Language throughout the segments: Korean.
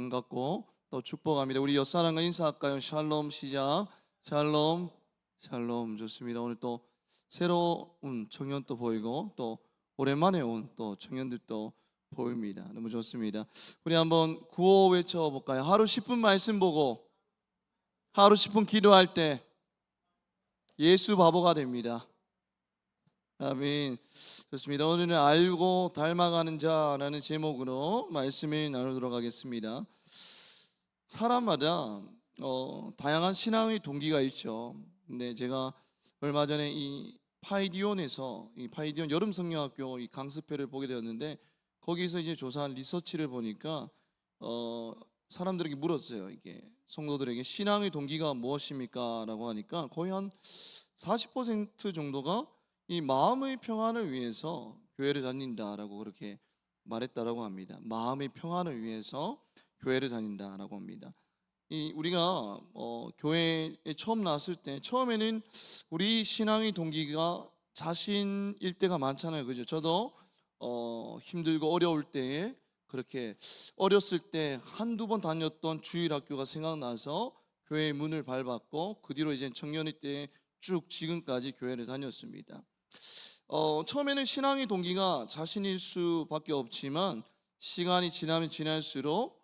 반갑고 또 축복합니다. 우리 옆사람과 인사할까요? 샬롬 시작. 샬롬 샬롬. 좋습니다. 오늘 또 새로운 청년도 보이고 또 오랜만에 온 또 청년들도 보입니다. 너무 좋습니다. 우리 한번 구호 외쳐볼까요? 하루 10분 말씀 보고 하루 10분 기도할 때 예수 바보가 됩니다. 아멘. 좋습니다. 오늘은 알고 닮아가는 자라는 제목으로 말씀을 나누도록 하겠습니다. 사람마다 다양한 신앙의 동기가 있죠. 근데 제가 얼마 전에 이 파이디온 여름 성경학교 이 강습회를 보게 되었는데, 거기서 이제 조사한 리서치를 보니까 사람들에게 물었어요. 이게 성도들에게 신앙의 동기가 무엇입니까라고 하니까 거의 한 40% 정도가 이 마음의 평안을 위해서 교회를 다닌다라고 그렇게 말했다라고 합니다. 마음의 평안을 위해서 교회를 다닌다라고 합니다. 우리가 교회에 처음 나왔을 때 처음에는 우리 신앙의 동기가 자신일 때가 많잖아요, 그죠? 저도 힘들고 어려울 때에 그렇게 어렸을 때 한두 번 다녔던 주일학교가 생각나서 교회의 문을 밟았고, 그 뒤로 이제 청년의 때 쭉 지금까지 교회를 다녔습니다. 처음에는 신앙의 동기가 자신일 수밖에 없지만 시간이 지나면 지날수록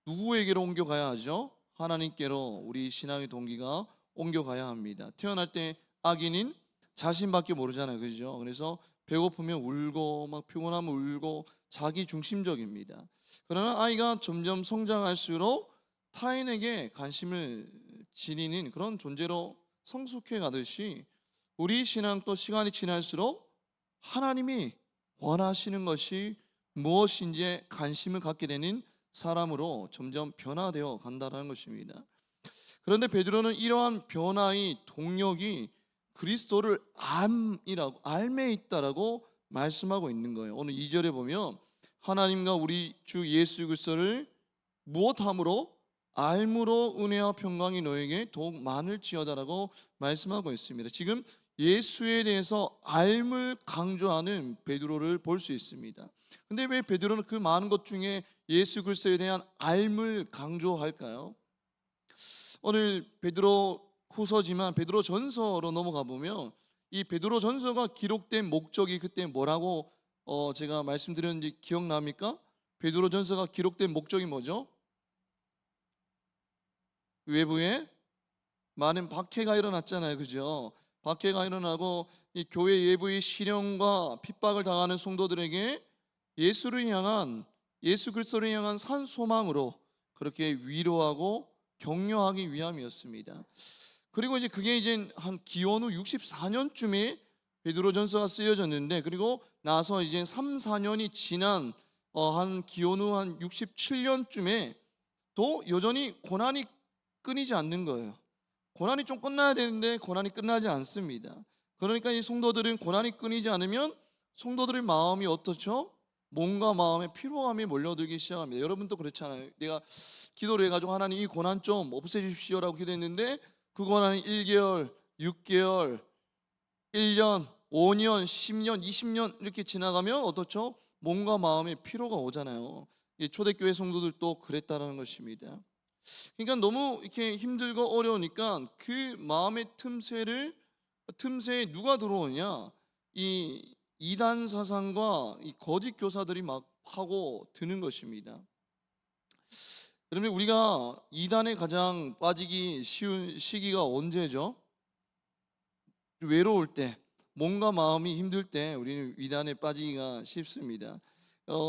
누구에게로 옮겨가야 하죠? 하나님께로 우리 신앙의 동기가 옮겨가야 합니다. 태어날 때 아기는 자신밖에 모르잖아요, 그죠? 그래서 배고프면 울고 막 피곤하면 울고 자기 중심적입니다. 그러나 아이가 점점 성장할수록 타인에게 관심을 지니는 그런 존재로 성숙해 가듯이 우리 신앙도 시간이 지날수록 하나님이 원하시는 것이 무엇인지 관심을 갖게 되는 사람으로 점점 변화되어 간다는 것입니다. 그런데 베드로는 이러한 변화의 동력이 그리스도를 알매 있다라고 말씀하고 있는 거예요. 오늘 2절에 보면 하나님과 우리 주 예수 그리스도를 무엇함으로? 알므로 은혜와 평강이 너에게 더욱 많을지어다라고 말씀하고 있습니다. 지금 예수에 대해서 알을 강조하는 베드로를 볼 수 있습니다. 근데 왜 베드로는 그 많은 것 중에 예수 그리스도에 대한 알을 강조할까요? 오늘 베드로 후서지만 베드로 전서로 넘어가 보면 이 베드로 전서가 기록된 목적이 그때 뭐라고 제가 말씀드렸는지 기억납니까? 베드로 전서가 기록된 목적이 뭐죠? 외부에 많은 박해가 일어났잖아요, 그죠? 박해가 일어나고 이 교회 외부의 시련과 핍박을 당하는 성도들에게 예수 그리스도를 향한 산 소망으로 그렇게 위로하고 격려하기 위함이었습니다. 그리고 이제 그게 이제 한 기원 후 64년쯤에 베드로전서가 쓰여졌는데, 그리고 나서 이제 3, 4년이 지난 한 기원 후 한 67년쯤에 또 여전히 고난이 끊이지 않는 거예요. 고난이 좀 끝나야 되는데 고난이 끝나지 않습니다. 그러니까 이 성도들은 고난이 끊이지 않으면 성도들의 마음이 어떻죠? 몸과 마음에 피로감이 몰려들기 시작합니다. 여러분도 그렇잖아요. 내가 기도를 해가지고 하나님 이 고난 좀 없애주십시오라고 기도했는데 그 고난이 1개월, 6개월, 1년, 5년, 10년, 20년 이렇게 지나가면 어떻죠? 몸과 마음에 피로가 오잖아요. 초대교회 성도들도 그랬다는 것입니다. 그러니까 너무 이렇게 힘들고 어려우니까 그 마음의 틈새에 누가 들어오냐? 이 이단 사상과 이 거짓 교사들이 막 하고 드는 것입니다. 여러분, 우리가 이단에 가장 빠지기 쉬운 시기가 언제죠? 외로울 때, 몸과 마음이 힘들 때 우리는 이단에 빠지기가 쉽습니다.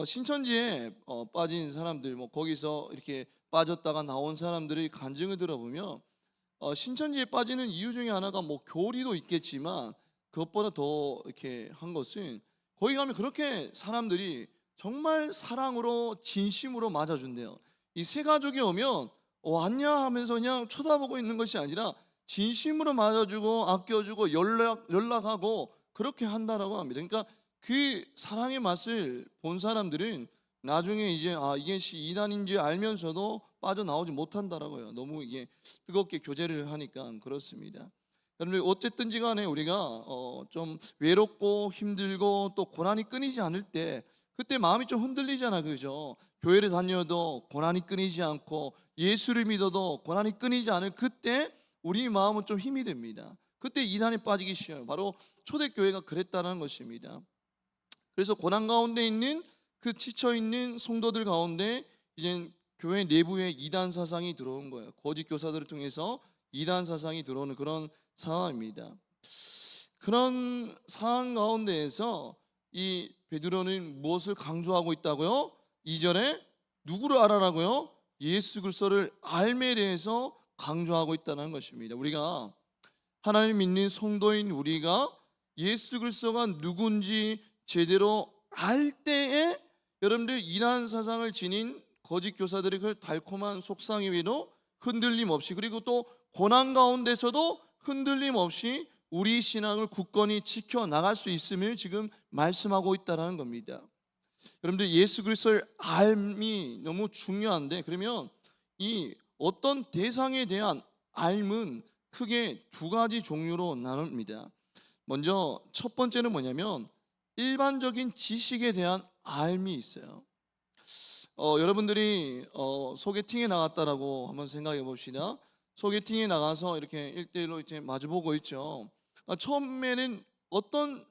신천지에 빠진 사람들, 거기서 이렇게 빠졌다가 나온 사람들의 간증을 들어보면 신천지에 빠지는 이유 중에 하나가 교리도 있겠지만 그것보다 더 이렇게 한 것은 거기 가면 그렇게 사람들이 정말 사랑으로 진심으로 맞아준대요. 이 새 가족이 오면 왔냐 하면서 그냥 쳐다보고 있는 것이 아니라 진심으로 맞아주고 아껴주고 연락하고 그렇게 한다라고 합니다. 그러니까 그 사랑의 맛을 본 사람들은 나중에 이제 이게 이단인지 알면서도 빠져나오지 못한다라고요. 너무 이게 뜨겁게 교제를 하니까 그렇습니다. 여러분, 어쨌든지 간에 우리가 좀 외롭고 힘들고 또 고난이 끊이지 않을 때 그때 마음이 좀 흔들리잖아, 그죠? 교회를 다녀도 고난이 끊이지 않고 예수를 믿어도 고난이 끊이지 않을 그때 우리 마음은 좀 힘이 됩니다. 그때 이단에 빠지기 쉬워요. 바로 초대교회가 그랬다는 것입니다. 그래서 고난 가운데 있는 그 지쳐 있는 성도들 가운데 이제 교회 내부에 이단 사상이 들어온 거예요. 거짓 교사들을 통해서 이단 사상이 들어오는 그런 상황입니다. 그런 상황 가운데에서 이 베드로는 무엇을 강조하고 있다고요? 2절에 누구를 알아라고요? 예수 그리스도를 알매에 대해서 강조하고 있다는 것입니다. 우리가 하나님 믿는 성도인 우리가 예수 그리스도가 누군지 제대로 알 때에 여러분들 이단 사상을 지닌 거짓 교사들의 그 달콤한 속상의 위로 흔들림 없이, 그리고 또 고난 가운데서도 흔들림 없이 우리 신앙을 굳건히 지켜나갈 수 있음을 지금 말씀하고 있다는 겁니다. 여러분들 예수 그리스도를 알미 너무 중요한데, 그러면 이 어떤 대상에 대한 알은 크게 두 가지 종류로 나눕니다. 먼저 첫 번째는 뭐냐면 일반적인 지식에 대한 알미 있어요. 여러분들이 소개팅에 나갔다라고 한번 생각해 봅시다. 소개팅에 나가서 이렇게 1대1로 이제 마주보고 있죠. 처음에는 어떤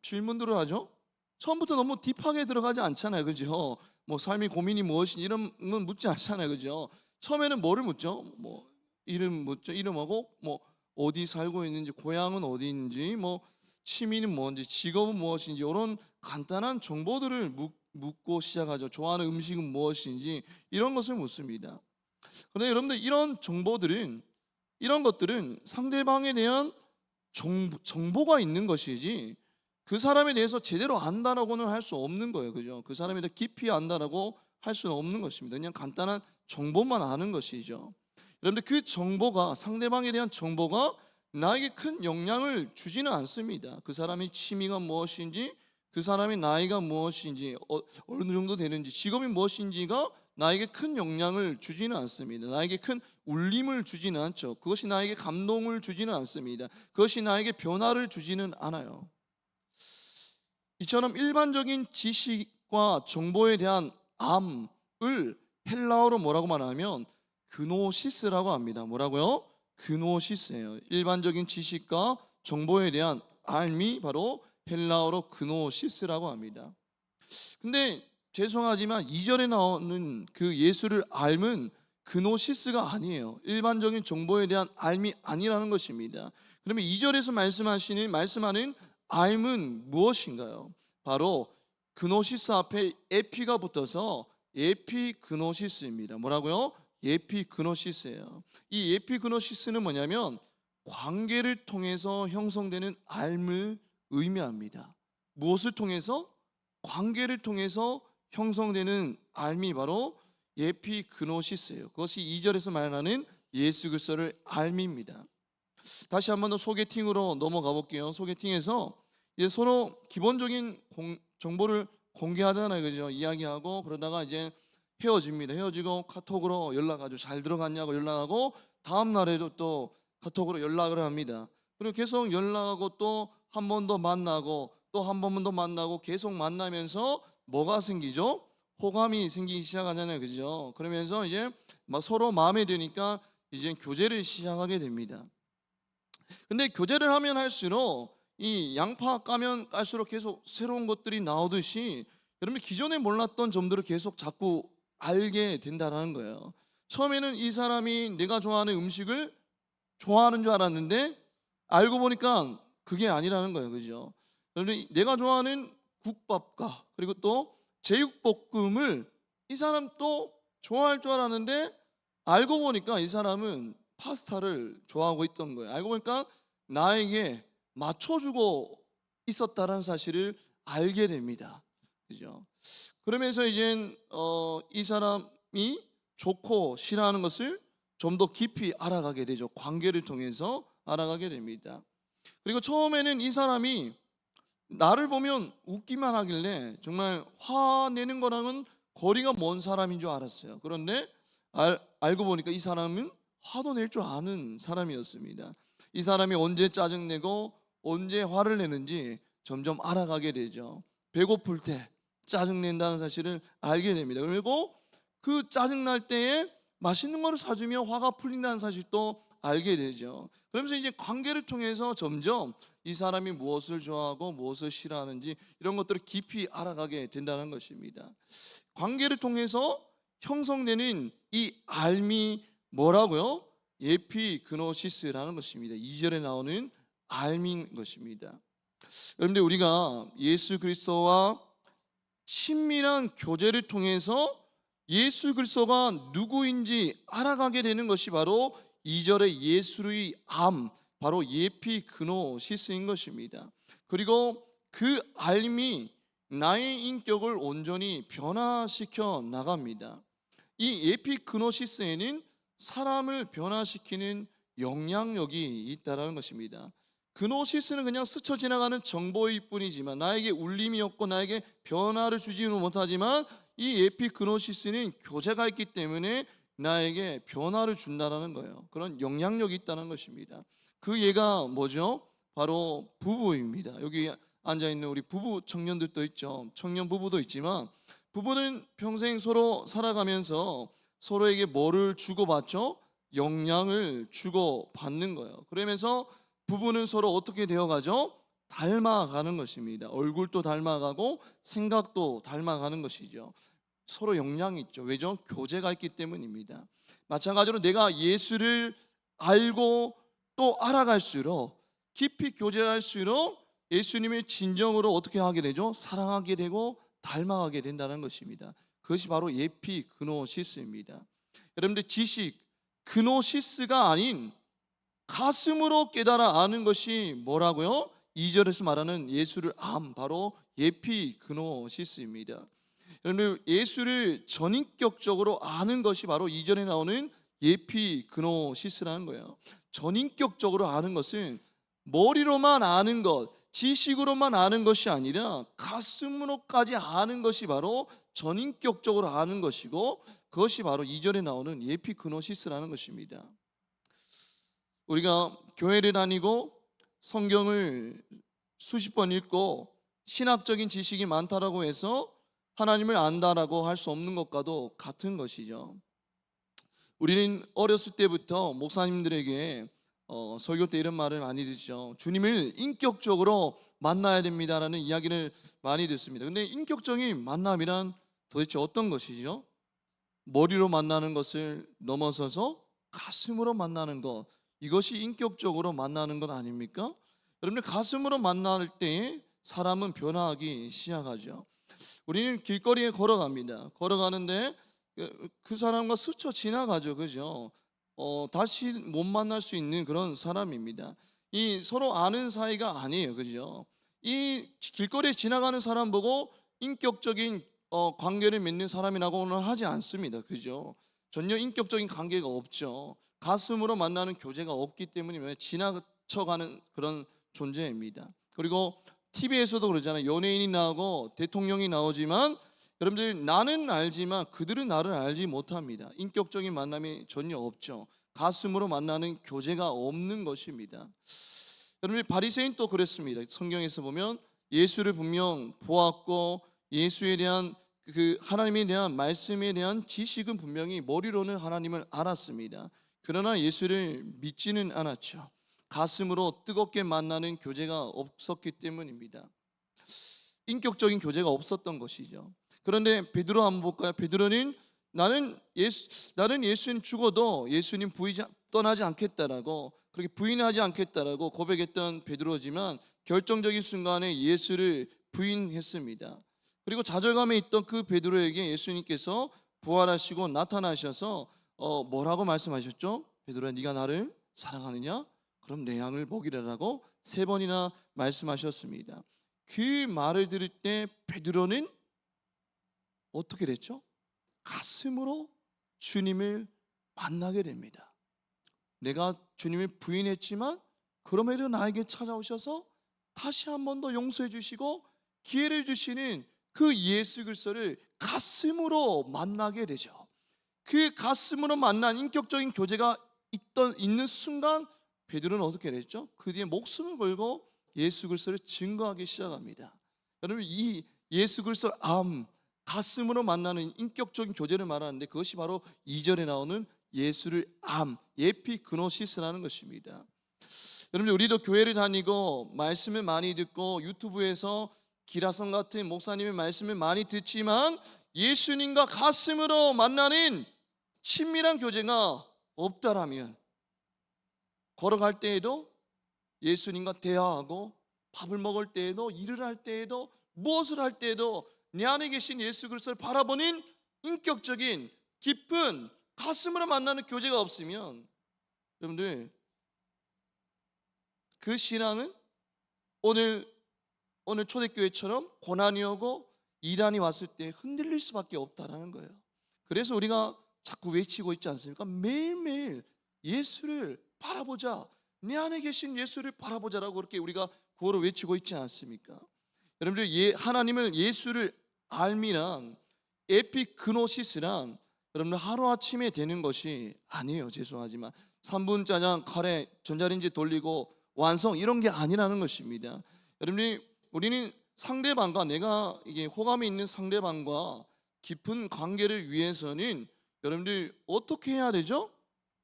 질문들을 하죠? 처음부터 너무 딥하게 들어가지 않잖아요, 그죠? 뭐 삶의 고민이 무엇인지 이런 건 묻지 않잖아요, 그죠? 처음에는 뭐를 묻죠? 뭐 이름 묻죠. 이름하고 뭐 어디 살고 있는지, 고향은 어디인지, 뭐 취미는 뭔지, 직업은 무엇인지 이런 간단한 정보들을 묻고 시작하죠. 좋아하는 음식은 무엇인지 이런 것을 묻습니다. 그런데 여러분들 이런 것들은 상대방에 대한 정보가 있는 것이지 그 사람에 대해서 제대로 안다라고는 할 수 없는 거예요, 그죠? 그 사람에 대해 깊이 안다라고 할 수는 없는 것입니다. 그냥 간단한 정보만 아는 것이죠. 여러분들 그 정보가, 상대방에 대한 정보가 나에게 큰 영향을 주지는 않습니다. 그 사람의 취미가 무엇인지, 그 사람의 나이가 무엇인지, 어느 정도 되는지, 직업이 무엇인지가 나에게 큰 영향을 주지는 않습니다. 나에게 큰 울림을 주지는 않죠. 그것이 나에게 감동을 주지는 않습니다. 그것이 나에게 변화를 주지는 않아요. 이처럼 일반적인 지식과 정보에 대한 암을 헬라어로 뭐라고 말하면 그노시스라고 합니다. 뭐라고요? 그노시스예요. 일반적인 지식과 정보에 대한 알미, 바로 헬라어로 그노시스라고 합니다. 근데 죄송하지만 2절에 나오는 그 예수를 알면 그노시스가 아니에요. 일반적인 정보에 대한 알미 아니라는 것입니다. 그러면 2절에서 말씀하는 알은 무엇인가요? 바로 그노시스 앞에 에피가 붙어서 에피그노시스입니다. 뭐라고요? 에피그노시스예요. 이 에피그노시스는 뭐냐면 관계를 통해서 형성되는 알을 의미합니다. 무엇을 통해서? 관계를 통해서 형성되는 알미, 바로 에피그노시스예요. 그것이 2절에서 말하는 예수 그리스도를 알미입니다. 다시 한 번 더 소개팅으로 넘어가 볼게요. 소개팅에서 이제 서로 기본적인 정보를 공개하잖아요, 그죠? 이야기하고 그러다가 이제 헤어집니다. 헤어지고 카톡으로 연락하죠. 잘 들어갔냐고 연락하고 다음 날에도 또 카톡으로 연락을 합니다. 그리고 계속 연락하고 또 한 번 더 만나고 또 한 번 더 만나고 계속 만나면서 뭐가 생기죠? 호감이 생기기 시작하잖아요, 그죠? 그러면서 이제 막 서로 마음에 드니까 이제 교제를 시작하게 됩니다. 근데 교제를 하면 할수록 이 양파 까면 깔수록 계속 새로운 것들이 나오듯이 여러분 기존에 몰랐던 점들을 계속 자꾸 알게 된다는 거예요. 처음에는 이 사람이 내가 좋아하는 음식을 좋아하는 줄 알았는데 알고 보니까 그게 아니라는 거예요, 그죠? 여러분 내가 좋아하는 국밥과 그리고 또 제육볶음을 이 사람 또 좋아할 줄 알았는데 알고 보니까 이 사람은 파스타를 좋아하고 있던 거예요. 알고 보니까 나에게 맞춰주고 있었다는 사실을 알게 됩니다. 그죠? 그러면서 이제 이 사람이 좋고 싫어하는 것을 좀 더 깊이 알아가게 되죠. 관계를 통해서 알아가게 됩니다. 그리고 처음에는 이 사람이 나를 보면 웃기만 하길래 정말 화내는 거랑은 거리가 먼 사람인 줄 알았어요. 그런데 알고 보니까 이 사람은 화도 낼 줄 아는 사람이었습니다. 이 사람이 언제 짜증내고 언제 화를 내는지 점점 알아가게 되죠. 배고플 때 짜증낸다는 사실을 알게 됩니다. 그리고 그 짜증날 때에 맛있는 거를 사주면 화가 풀린다는 사실도 알게 되죠. 그러면서 이제 관계를 통해서 점점 이 사람이 무엇을 좋아하고 무엇을 싫어하는지 이런 것들을 깊이 알아가게 된다는 것입니다. 관계를 통해서 형성되는 이 알미 뭐라고요? 에피그노시스라는 것입니다. 2절에 나오는 알미인 것입니다. 여러분들, 우리가 예수 그리스도와 친밀한 교제를 통해서 예수 그리스도가 누구인지 알아가게 되는 것이 바로 2절의 예수의 암, 바로 에피그노시스인 것입니다. 그리고 그 알미 나의 인격을 온전히 변화시켜 나갑니다. 이 에피그노시스에는 사람을 변화시키는 영향력이 있다는 것입니다. 그노시스는 그냥 스쳐 지나가는 정보일 뿐이지만, 나에게 울림이 없고 나에게 변화를 주지는 못하지만, 이 에피그노시스는 교제가 있기 때문에 나에게 변화를 준다는 거예요. 그런 영향력이 있다는 것입니다. 그 예가 뭐죠? 바로 부부입니다. 여기 앉아있는 우리 부부 청년들도 있죠. 청년 부부도 있지만, 부부는 평생 서로 살아가면서 서로에게 뭐를 주고받죠? 영향을 주고받는 거예요. 그러면서 부부는 서로 어떻게 되어가죠? 닮아가는 것입니다. 얼굴도 닮아가고 생각도 닮아가는 것이죠. 서로 영향이 있죠. 왜죠? 교제가 있기 때문입니다. 마찬가지로 내가 예수를 알고 또 알아갈수록, 깊이 교제할수록 예수님의 진정으로 어떻게 하게 되죠? 사랑하게 되고 닮아가게 된다는 것입니다. 그것이 바로 에피그노시스입니다. 여러분들, 지식, 그노시스가 아닌 가슴으로 깨달아 아는 것이 뭐라고요? 2절에서 말하는 예수를 바로 에피그노시스입니다. 여러분, 예수를 전인격적으로 아는 것이 바로 2절에 나오는 에피그노시스라는 거예요. 전인격적으로 아는 것은 머리로만 아는 것, 지식으로만 아는 것이 아니라 가슴으로까지 아는 것이 바로 전인격적으로 아는 것이고, 그것이 바로 2절에 나오는 에피그노시스라는 것입니다. 우리가 교회를 다니고 성경을 수십 번 읽고 신학적인 지식이 많다라고 해서 하나님을 안다라고 할 수 없는 것과도 같은 것이죠. 우리는 어렸을 때부터 목사님들에게 설교 때 이런 말을 많이 듣죠. 주님을 인격적으로 만나야 됩니다라는 이야기를 많이 듣습니다. 근데 인격적인 만남이란 도대체 어떤 것이죠? 머리로 만나는 것을 넘어서서 가슴으로 만나는 것, 이것이 인격적으로 만나는 것 아닙니까? 여러분들, 가슴으로 만날 때 사람은 변화하기 시작하죠. 우리는 길거리에 걸어갑니다. 걸어가는데 그 사람과 스쳐 지나가죠. 그죠? 다시 못 만날 수 있는 그런 사람입니다. 이 서로 아는 사이가 아니에요. 그죠? 이 길거리에 지나가는 사람 보고 인격적인 관계를 맺는 사람이라고는 하지 않습니다. 그죠? 전혀 인격적인 관계가 없죠. 가슴으로 만나는 교제가 없기 때문에 지나쳐가는 그런 존재입니다. 그리고 TV에서도 그러잖아요. 연예인이 나오고 대통령이 나오지만, 여러분들, 나는 알지만 그들은 나를 알지 못합니다. 인격적인 만남이 전혀 없죠. 가슴으로 만나는 교제가 없는 것입니다. 여러분들, 바리새인 또 그랬습니다. 성경에서 보면 예수를 분명 보았고 예수에 대한 그 하나님에 대한 말씀에 대한 지식은 분명히 머리로는 하나님을 알았습니다. 그러나 예수를 믿지는 않았죠. 가슴으로 뜨겁게 만나는 교제가 없었기 때문입니다. 인격적인 교제가 없었던 것이죠. 그런데 베드로 한번 볼까요? 베드로는 나는 예수님 죽어도 예수님 떠나지 않겠다라고, 그렇게 부인하지 않겠다라고 고백했던 베드로지만, 결정적인 순간에 예수를 부인했습니다. 그리고 좌절감에 있던 그 베드로에게 예수님께서 부활하시고 나타나셔서 뭐라고 말씀하셨죠? 베드로야, 네가 나를 사랑하느냐? 그럼 내 양을 먹이라라고 3번이나 말씀하셨습니다. 그 말을 들을 때 베드로는 어떻게 됐죠? 가슴으로 주님을 만나게 됩니다. 내가 주님을 부인했지만 그럼에도 나에게 찾아오셔서 다시 한 번 더 용서해 주시고 기회를 주시는 그 예수 그리스도를 가슴으로 만나게 되죠. 그 가슴으로 만난 인격적인 교제가 있는 순간 베드로는 어떻게 됐죠? 그 뒤에 목숨을 걸고 예수 그리스도를 증거하기 시작합니다. 여러분, 이 예수 그리스도를 가슴으로 만나는 인격적인 교제를 말하는데, 그것이 바로 2절에 나오는 예수를 에피그노시스라는 것입니다. 여러분들, 우리도 교회를 다니고 말씀을 많이 듣고 유튜브에서 기라성 같은 목사님의 말씀을 많이 듣지만 예수님과 가슴으로 만나는 친밀한 교제가 없다라면, 걸어갈 때에도 예수님과 대화하고, 밥을 먹을 때에도, 일을 할 때에도, 무엇을 할 때에도 내 안에 계신 예수 그리스도를 바라보는 인격적인 깊은 가슴으로 만나는 교제가 없으면, 여러분들, 그 신앙은 오늘 초대교회처럼 고난이 오고 이란이 왔을 때 흔들릴 수밖에 없다라는 거예요. 그래서 우리가 자꾸 외치고 있지 않습니까? 매일매일 예수를 바라보자, 내 안에 계신 예수를 바라보자라고 그렇게 우리가 구호를 외치고 있지 않습니까? 여러분들, 하나님을, 예수를 알미란, 에피그노시스란 여러분들 하루아침에 되는 것이 아니에요. 죄송하지만 3분 짜장 카레 전자레인지 돌리고 완성, 이런 게 아니라는 것입니다. 여러분들, 우리는 상대방과, 내가 이게 호감이 있는 상대방과 깊은 관계를 위해서는 여러분들 어떻게 해야 되죠?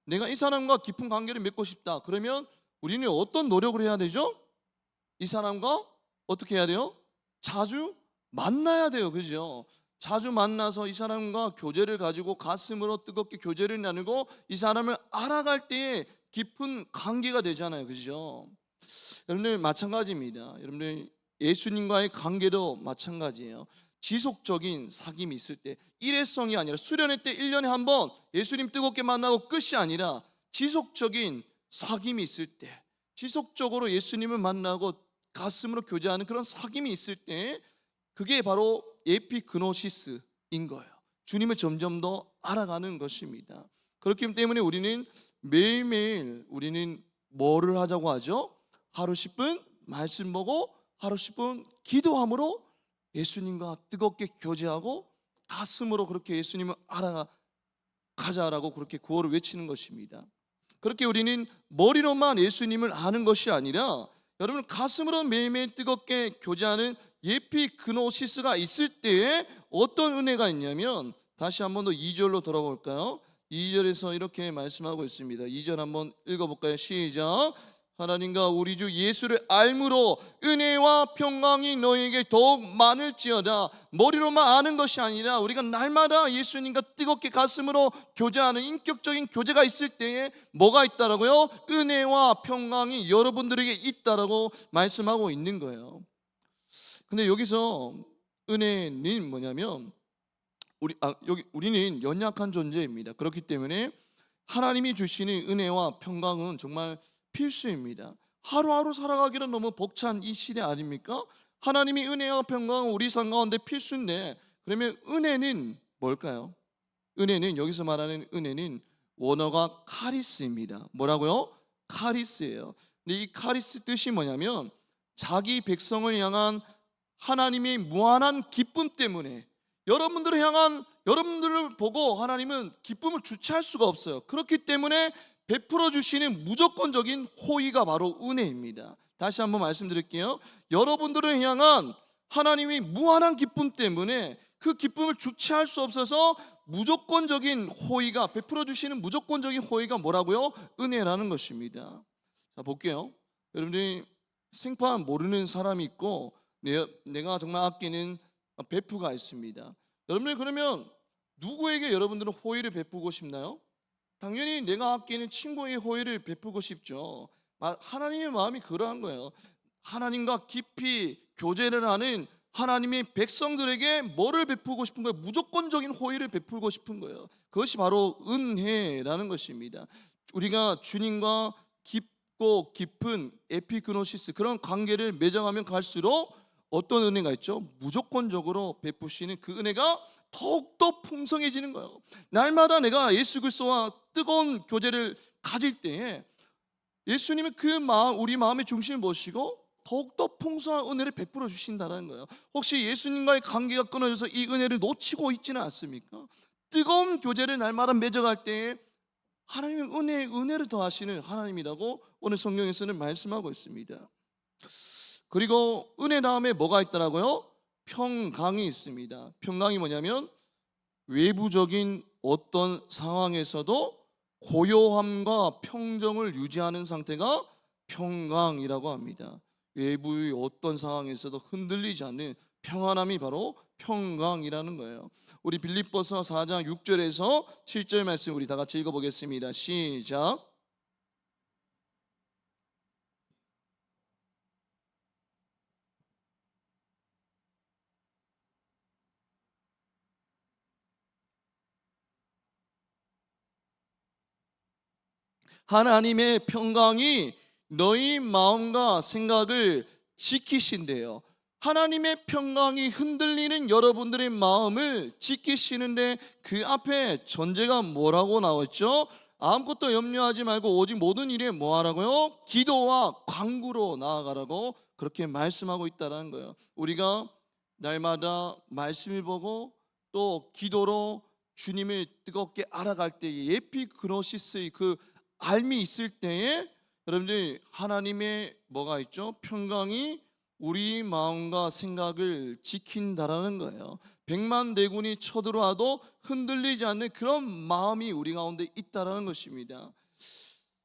내가 이 사람과 깊은 관계를 맺고 싶다. 그러면 우리는 어떤 노력을 해야 되죠? 이 사람과 어떻게 해야 돼요? 자주 만나야 돼요. 그죠? 자주 만나서 이 사람과 교제를 가지고 가슴으로 뜨겁게 교제를 나누고 이 사람을 알아갈 때에 깊은 관계가 되잖아요. 그죠? 여러분들, 마찬가지입니다. 여러분들, 예수님과의 관계도 마찬가지예요. 지속적인 사귐이 있을 때, 일회성이 아니라 수련회 때 1년에 한 번 예수님 뜨겁게 만나고 끝이 아니라 지속적인 사귐이 있을 때, 지속적으로 예수님을 만나고 가슴으로 교제하는 그런 사귐이 있을 때, 그게 바로 에피그노시스인 거예요. 주님을 점점 더 알아가는 것입니다. 그렇기 때문에 우리는 매일매일 우리는 뭐를 하자고 하죠? 하루 10분 말씀 보고 하루 10분 기도함으로 예수님과 뜨겁게 교제하고 가슴으로 그렇게 예수님을 알아가자라고 그렇게 구호를 외치는 것입니다. 그렇게 우리는 머리로만 예수님을 아는 것이 아니라, 여러분, 가슴으로 매일매일 뜨겁게 교제하는 에피그노시스가 있을 때에 어떤 은혜가 있냐면, 다시 한 번 더 2절로 돌아볼까요? 2절에서 이렇게 말씀하고 있습니다. 2절 한번 읽어볼까요? 시작. 하나님과 우리 주 예수를 알므로 은혜와 평강이 너에게 더욱 많을지어다. 머리로만 아는 것이 아니라 우리가 날마다 예수님과 뜨겁게 가슴으로 교제하는 인격적인 교제가 있을 때에 뭐가 있다라고요? 은혜와 평강이 여러분들에게 있다라고 말씀하고 있는 거예요. 근데 여기서 은혜는 뭐냐면, 우리는 연약한 존재입니다. 그렇기 때문에 하나님이 주시는 은혜와 평강은 정말 필수입니다. 하루하루 살아가기는 너무 벅찬 이 시대 아닙니까? 하나님이 은혜와 평강은 우리 삶 가운데 필수인데, 그러면 은혜는 뭘까요? 은혜는, 여기서 말하는 은혜는 원어가 카리스입니다. 뭐라고요? 카리스예요. 근데 이 카리스 뜻이 뭐냐면, 자기 백성을 향한 하나님의 무한한 기쁨 때문에, 여러분들을 보고 하나님은 기쁨을 주체할 수가 없어요. 그렇기 때문에 베풀어 주시는 무조건적인 호의가 바로 은혜입니다. 다시 한번 말씀드릴게요. 여러분들을 향한 하나님이 무한한 기쁨 때문에 그 기쁨을 주체할 수 없어서 무조건적인 호의가, 베풀어 주시는 무조건적인 호의가 뭐라고요? 은혜라는 것입니다. 자, 볼게요. 여러분들이 생판 모르는 사람이 있고 내가 정말 아끼는 베프가 있습니다. 여러분들, 그러면 누구에게 여러분들은 호의를 베푸고 싶나요? 당연히 내가 아끼는 친구의 호의를 베푸고 싶죠. 하나님의 마음이 그러한 거예요. 하나님과 깊이 교제를 하는 하나님의 백성들에게 뭐를 베푸고 싶은 거예요? 무조건적인 호의를 베풀고 싶은 거예요. 그것이 바로 은혜라는 것입니다. 우리가 주님과 깊고 깊은 에피그노시스, 그런 관계를 맺어가면 갈수록 어떤 은혜가 있죠? 무조건적으로 베푸시는 그 은혜가 더욱더 풍성해지는 거예요. 날마다 내가 예수 그리스도와 뜨거운 교제를 가질 때에 예수님은 우리 마음의 중심을 보시고 더욱더 풍성한 은혜를 베풀어 주신다는 거예요. 혹시 예수님과의 관계가 끊어져서 이 은혜를 놓치고 있지는 않습니까? 뜨거운 교제를 날마다 맺어갈 때에 하나님은 은혜를 더하시는 하나님이라고 오늘 성경에서는 말씀하고 있습니다. 그리고 은혜 다음에 뭐가 있더라고요? 평강이 있습니다. 평강이 뭐냐면 외부적인 어떤 상황에서도 고요함과 평정을 유지하는 상태가 평강이라고 합니다. 외부의 어떤 상황에서도 흔들리지 않는 평안함이 바로 평강이라는 거예요. 우리 빌립보서 4장 6절에서 7절 말씀 우리 다 같이 읽어보겠습니다. 시작. 하나님의 평강이 너희 마음과 생각을 지키신대요. 하나님의 평강이 흔들리는 여러분들의 마음을 지키시는데 그 앞에 전제가 뭐라고 나왔죠? 아무것도 염려하지 말고 오직 모든 일에 뭐 하라고요? 기도와 간구로 나아가라고 그렇게 말씀하고 있다는 거예요. 우리가 날마다 말씀을 보고 또 기도로 주님을 뜨겁게 알아갈 때에 에피그노시스의 그 알미 있을 때에 여러분들 하나님의 뭐가 있죠? 평강이 우리 마음과 생각을 지킨다라는 거예요. 백만 대군이 쳐들어와도 흔들리지 않는 그런 마음이 우리 가운데 있다라는 것입니다.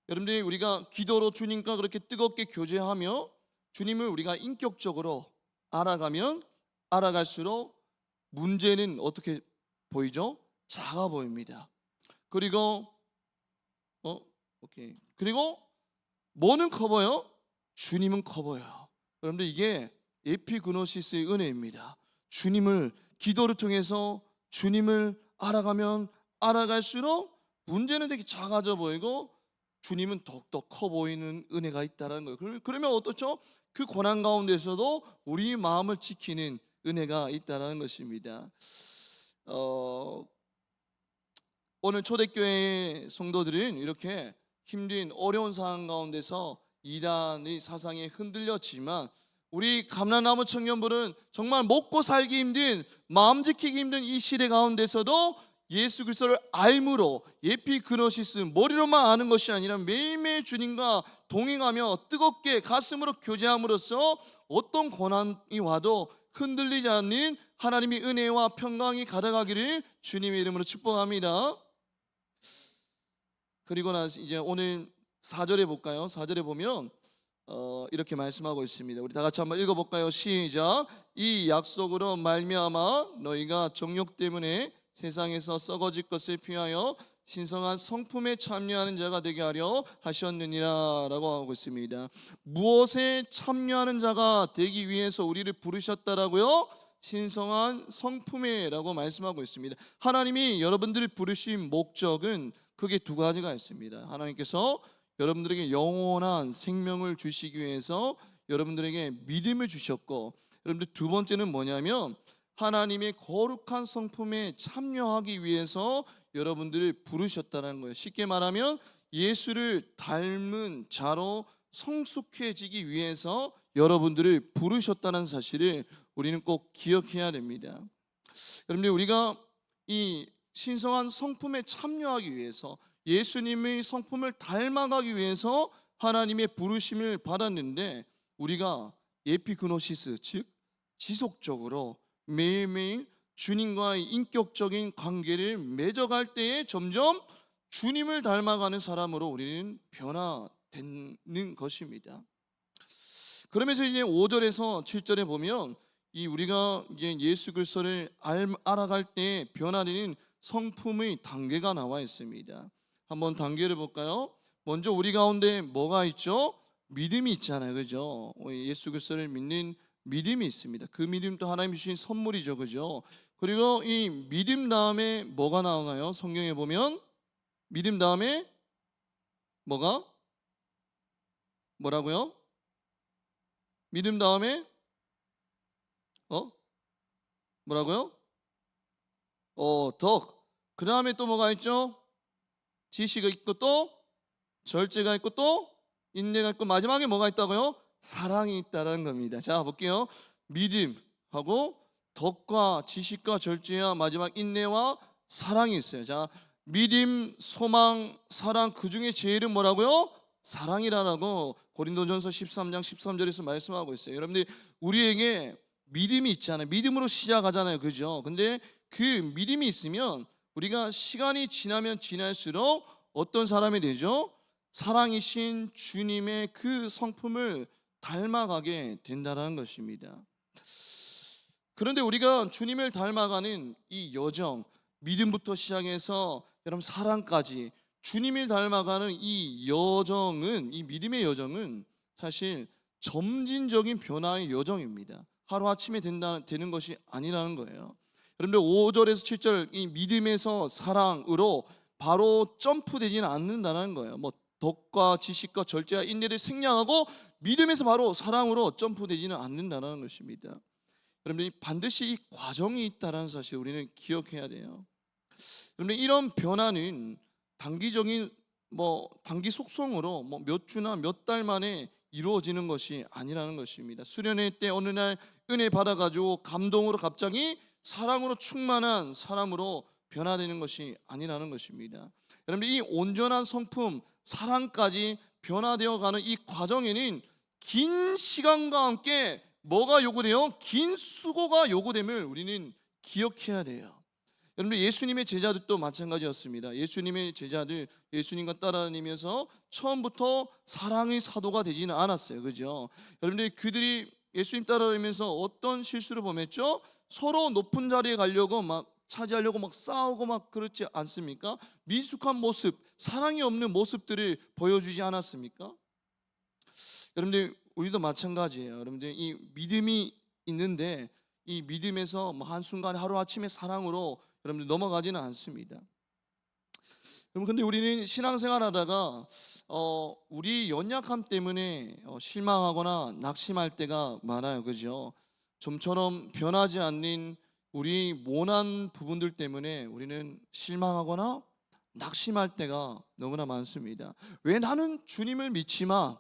여러분들 우리가 기도로 주님과 그렇게 뜨겁게 교제하며 주님을 우리가 인격적으로 알아가면 알아갈수록 문제는 어떻게 보이죠? 작아 보입니다. 그리고 오케이. 그리고 뭐는 커 보여? 주님은 커 보여요. 여러분들 이게 에피그노시스의 은혜입니다. 주님을 기도를 통해서 주님을 알아가면 알아갈수록 문제는 되게 작아져 보이고 주님은 더욱더 커 보이는 은혜가 있다는 거예요. 그러면 어떻죠? 그 고난 가운데서도 우리 마음을 지키는 은혜가 있다는 것입니다. 오늘 초대교회 성도들은 이렇게 힘든 어려운 상황 가운데서 이단의 사상에 흔들렸지만 우리 감람나무 청년부는 정말 먹고 살기 힘든 마음 지키기 힘든 이 시대 가운데서도 예수 그리스도를 알므로 에피그노시스 머리로만 아는 것이 아니라 매일매일 주님과 동행하며 뜨겁게 가슴으로 교제함으로써 어떤 고난이 와도 흔들리지 않는 하나님의 은혜와 평강이 가득하기를 주님의 이름으로 축복합니다. 그리고 나서 이제 오늘 4절에 볼까요? 4절에 보면 이렇게 말씀하고 있습니다. 우리 다 같이 한번 읽어볼까요? 시작. 이 약속으로 말미암아 너희가 정욕 때문에 세상에서 썩어질 것을 피하여 신성한 성품에 참여하는 자가 되게 하려 하셨느니라 라고 하고 있습니다. 무엇에 참여하는 자가 되기 위해서 우리를 부르셨다라고요? 신성한 성품에 라고 말씀하고 있습니다. 하나님이 여러분들을 부르신 목적은 크게 두 가지가 있습니다. 하나님께서 여러분들에게 영원한 생명을 주시기 위해서 여러분들에게 믿음을 주셨고, 여러분들 두 번째는 뭐냐면 하나님의 거룩한 성품에 참여하기 위해서 여러분들을 부르셨다는 거예요. 쉽게 말하면 예수를 닮은 자로 성숙해지기 위해서 여러분들을 부르셨다는 사실을 우리는 꼭 기억해야 됩니다. 여러분들 우리가 이 신성한 성품에 참여하기 위해서 예수님의 성품을 닮아가기 위해서 하나님의 부르심을 받았는데 우리가 에피그노시스 즉 지속적으로 매일매일 주님과의 인격적인 관계를 맺어갈 때에 점점 주님을 닮아가는 사람으로 우리는 변화되는 것입니다. 그러면서 이제 5절에서 7절에 보면 이 우리가 이제 예수 그리스도를 알아갈 때 변화되는 성품의 단계가 나와 있습니다. 한번 단계를 볼까요? 먼저 우리 가운데 뭐가 있죠? 믿음이 있잖아요, 그죠? 예수 그리스도를 믿는 믿음이 있습니다. 그 믿음도 하나님 주신 선물이죠, 그죠? 그리고 이 믿음 다음에 뭐가 나오나요? 성경에 보면 믿음 다음에 뭐라고요? 믿음 다음에 뭐라고요? 덕. 그 다음에 또 뭐가 있죠? 지식이 있고 또 절제가 있고 또 인내가 있고 마지막에 뭐가 있다고요? 사랑이 있다는 겁니다. 자 볼게요. 믿음하고 덕과 지식과 절제와 마지막 인내와 사랑이 있어요. 자 믿음, 소망, 사랑 그 중에 제일은 뭐라고요? 사랑이라고 고린도전서 13장 13절에서 말씀하고 있어요. 여러분들 우리에게 믿음이 있잖아요. 믿음으로 시작하잖아요. 그죠? 근데 그 믿음이 있으면 우리가 시간이 지나면 지날수록 어떤 사람이 되죠? 사랑이신 주님의 그 성품을 닮아가게 된다는 것입니다. 그런데 우리가 주님을 닮아가는 이 여정, 믿음부터 시작해서 여러분 사랑까지 주님을 닮아가는 이 여정은, 이 믿음의 여정은 사실 점진적인 변화의 여정입니다. 하루아침에 되는 것이 아니라는 거예요. 여러분들 5절에서 7절 이 믿음에서 사랑으로 바로 점프되지는 않는다는 거예요. 뭐 덕과 지식과 절제와 인내를 생략하고 믿음에서 바로 사랑으로 점프되지는 않는다는 것입니다. 여러분들 반드시 이 과정이 있다는 사실 우리는 기억해야 돼요. 여러분 이런 변화는 단기적인 단기 속성으로 몇 주나 몇 달 만에 이루어지는 것이 아니라는 것입니다. 수련회 때 어느 날 은혜 받아가지고 감동으로 갑자기 사랑으로 충만한 사람으로 변화되는 것이 아니라는 것입니다. 여러분 이 온전한 성품 사랑까지 변화되어가는 이 과정에는 긴 시간과 함께 뭐가 요구돼요? 긴 수고가 요구됨을 우리는 기억해야 돼요. 여러분 예수님의 제자들도 마찬가지였습니다. 예수님의 제자들 예수님과 따라다니면서 처음부터 사랑의 사도가 되지는 않았어요. 그죠? 여러분들 그들이 예수님 따라다니면서 어떤 실수를 범했죠? 서로 높은 자리에 가려고 막 차지하려고 막 싸우고 막 그렇지 않습니까? 미숙한 모습, 사랑이 없는 모습들을 보여주지 않았습니까? 여러분들 우리도 마찬가지예요. 여러분들 이 믿음이 있는데 이 믿음에서 한순간에 하루아침에 사랑으로 여러분들 넘어가지는 않습니다. 여러분 근데 우리는 신앙생활 하다가 우리 연약함 때문에 실망하거나 낙심할 때가 많아요. 그죠? 좀처럼 변하지 않는 우리 모난 부분들 때문에 우리는 실망하거나 낙심할 때가 너무나 많습니다. 왜 나는 주님을 믿지만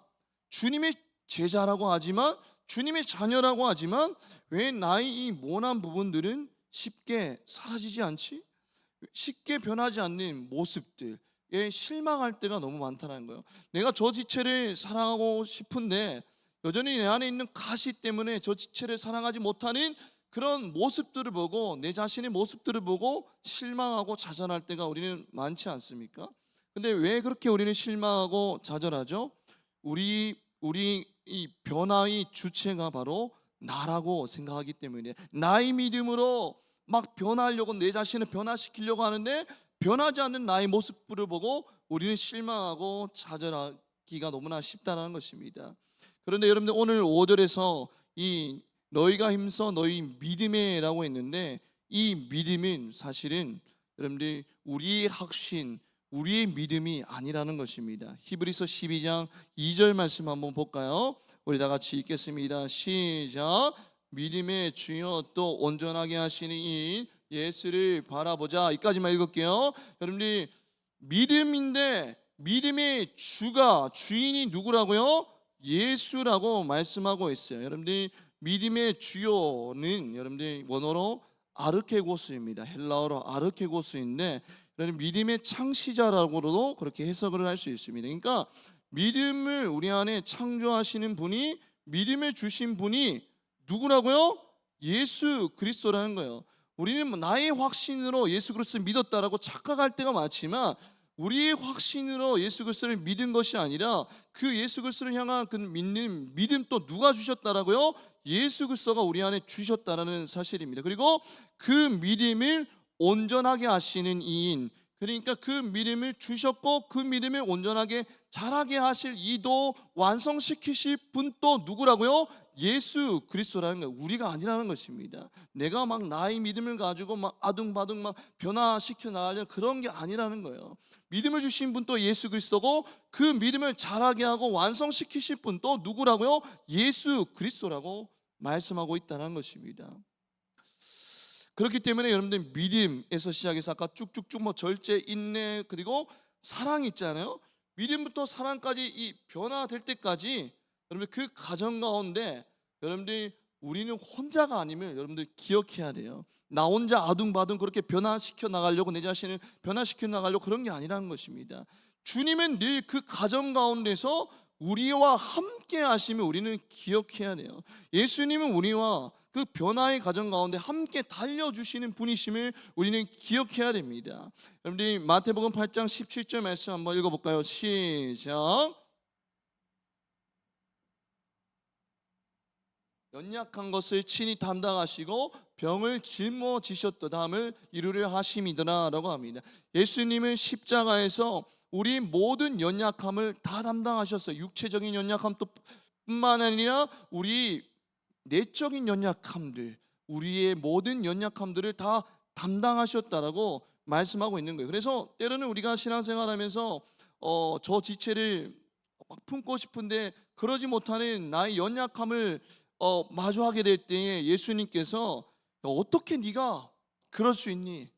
주님의 제자라고 하지만 주님의 자녀라고 하지만 왜 나의 이 모난 부분들은 쉽게 사라지지 않지? 쉽게 변하지 않는 모습들에 실망할 때가 너무 많다는 거예요. 내가 저 지체를 사랑하고 싶은데 여전히 내 안에 있는 가시 때문에 저 지체를 사랑하지 못하는 그런 모습들을 보고 내 자신의 모습들을 보고 실망하고 좌절할 때가 우리는 많지 않습니까? 근데 왜 그렇게 우리는 실망하고 좌절하죠? 우리 이 변화의 주체가 바로 나라고 생각하기 때문에 나의 믿음으로 막 변화하려고 내 자신을 변화시키려고 하는데 변하지 않는 나의 모습들을 보고 우리는 실망하고 좌절하기가 너무나 쉽다는 것입니다. 그런데 여러분들 오늘 5절에서 이 너희가 힘써 너희 믿음에라고 했는데 이 믿음은 사실은 여러분들 우리의 확신 우리의 믿음이 아니라는 것입니다. 히브리서 12장 2절 말씀 한번 볼까요? 우리 다 같이 읽겠습니다. 시작. 믿음의 주여 또 온전하게 하시는 이 예수를 바라보자. 이까지만 읽을게요. 여러분들 믿음인데 믿음의 주인이 누구라고요? 예수라고 말씀하고 있어요. 여러분들 믿음의 주요는 여러분들 원어로 아르케고스입니다. 헬라어로 아르케고스인데 믿음의 창시자라고도 그렇게 해석을 할 수 있습니다. 그러니까 믿음을 우리 안에 창조하시는 분이 믿음을 주신 분이 누구라고요? 예수 그리스도라는 거예요. 우리는 나의 확신으로 예수 그리스도를 믿었다라고 착각할 때가 많지만 우리의 확신으로 예수 그리스도를 믿은 것이 아니라 그 예수 그리스도를 향한 그 믿음 또 누가 주셨다라고요? 예수 그리스도가 우리 안에 주셨다라는 사실입니다. 그리고 그 믿음을 온전하게 하시는 이인, 그러니까 그 믿음을 주셨고 그 믿음을 온전하게 자라게 하실 이도 완성시키실 분 또 누구라고요? 예수 그리스도라는 거예요. 우리가 아니라는 것입니다. 내가 막 나의 믿음을 가지고 막 아둥바둥 막 변화시켜 나가려 그런 게 아니라는 거예요. 믿음을 주신 분 또 예수 그리스도고 그 믿음을 자라게 하고 완성시키실 분 또 누구라고요? 예수 그리스도라고 말씀하고 있다는 것입니다. 그렇기 때문에 여러분들 믿음에서 시작해서 아까 쭉쭉쭉 절제, 인내 그리고 사랑이 있잖아요. 믿음부터 사랑까지 이 변화될 때까지 여러분들 그 과정 가운데 여러분들 우리는 혼자가 아님을 여러분들 기억해야 돼요. 나 혼자 아둥바둥 그렇게 변화시켜 나가려고 내 자신을 변화시켜 나가려고 그런 게 아니라는 것입니다. 주님은 늘 그 과정 가운데서 우리와 함께 하심을 우리는 기억해야 돼요. 예수님은 우리와 그 변화의 과정 가운데 함께 달려주시는 분이심을 우리는 기억해야 됩니다. 여러분들이 마태복음 8장 17절 말씀 한번 읽어볼까요? 시작. 연약한 것을 친히 담당하시고 병을 짊어지셨도다함을 이루려 하심이더라 라고 합니다. 예수님은 십자가에서 우리 모든 연약함을 다 담당하셨어요. 육체적인 연약함 뿐만 아니라 우리 내적인 연약함들, 우리의 모든 연약함들을 다 담당하셨다라고 말씀하고 있는 거예요. 그래서 때로는 우리가 신앙생활하면서 저 지체를 막 품고 싶은데 그러지 못하는 나의 연약함을 마주하게 될 때에 예수님께서 어떻게 네가 그럴 수 있니?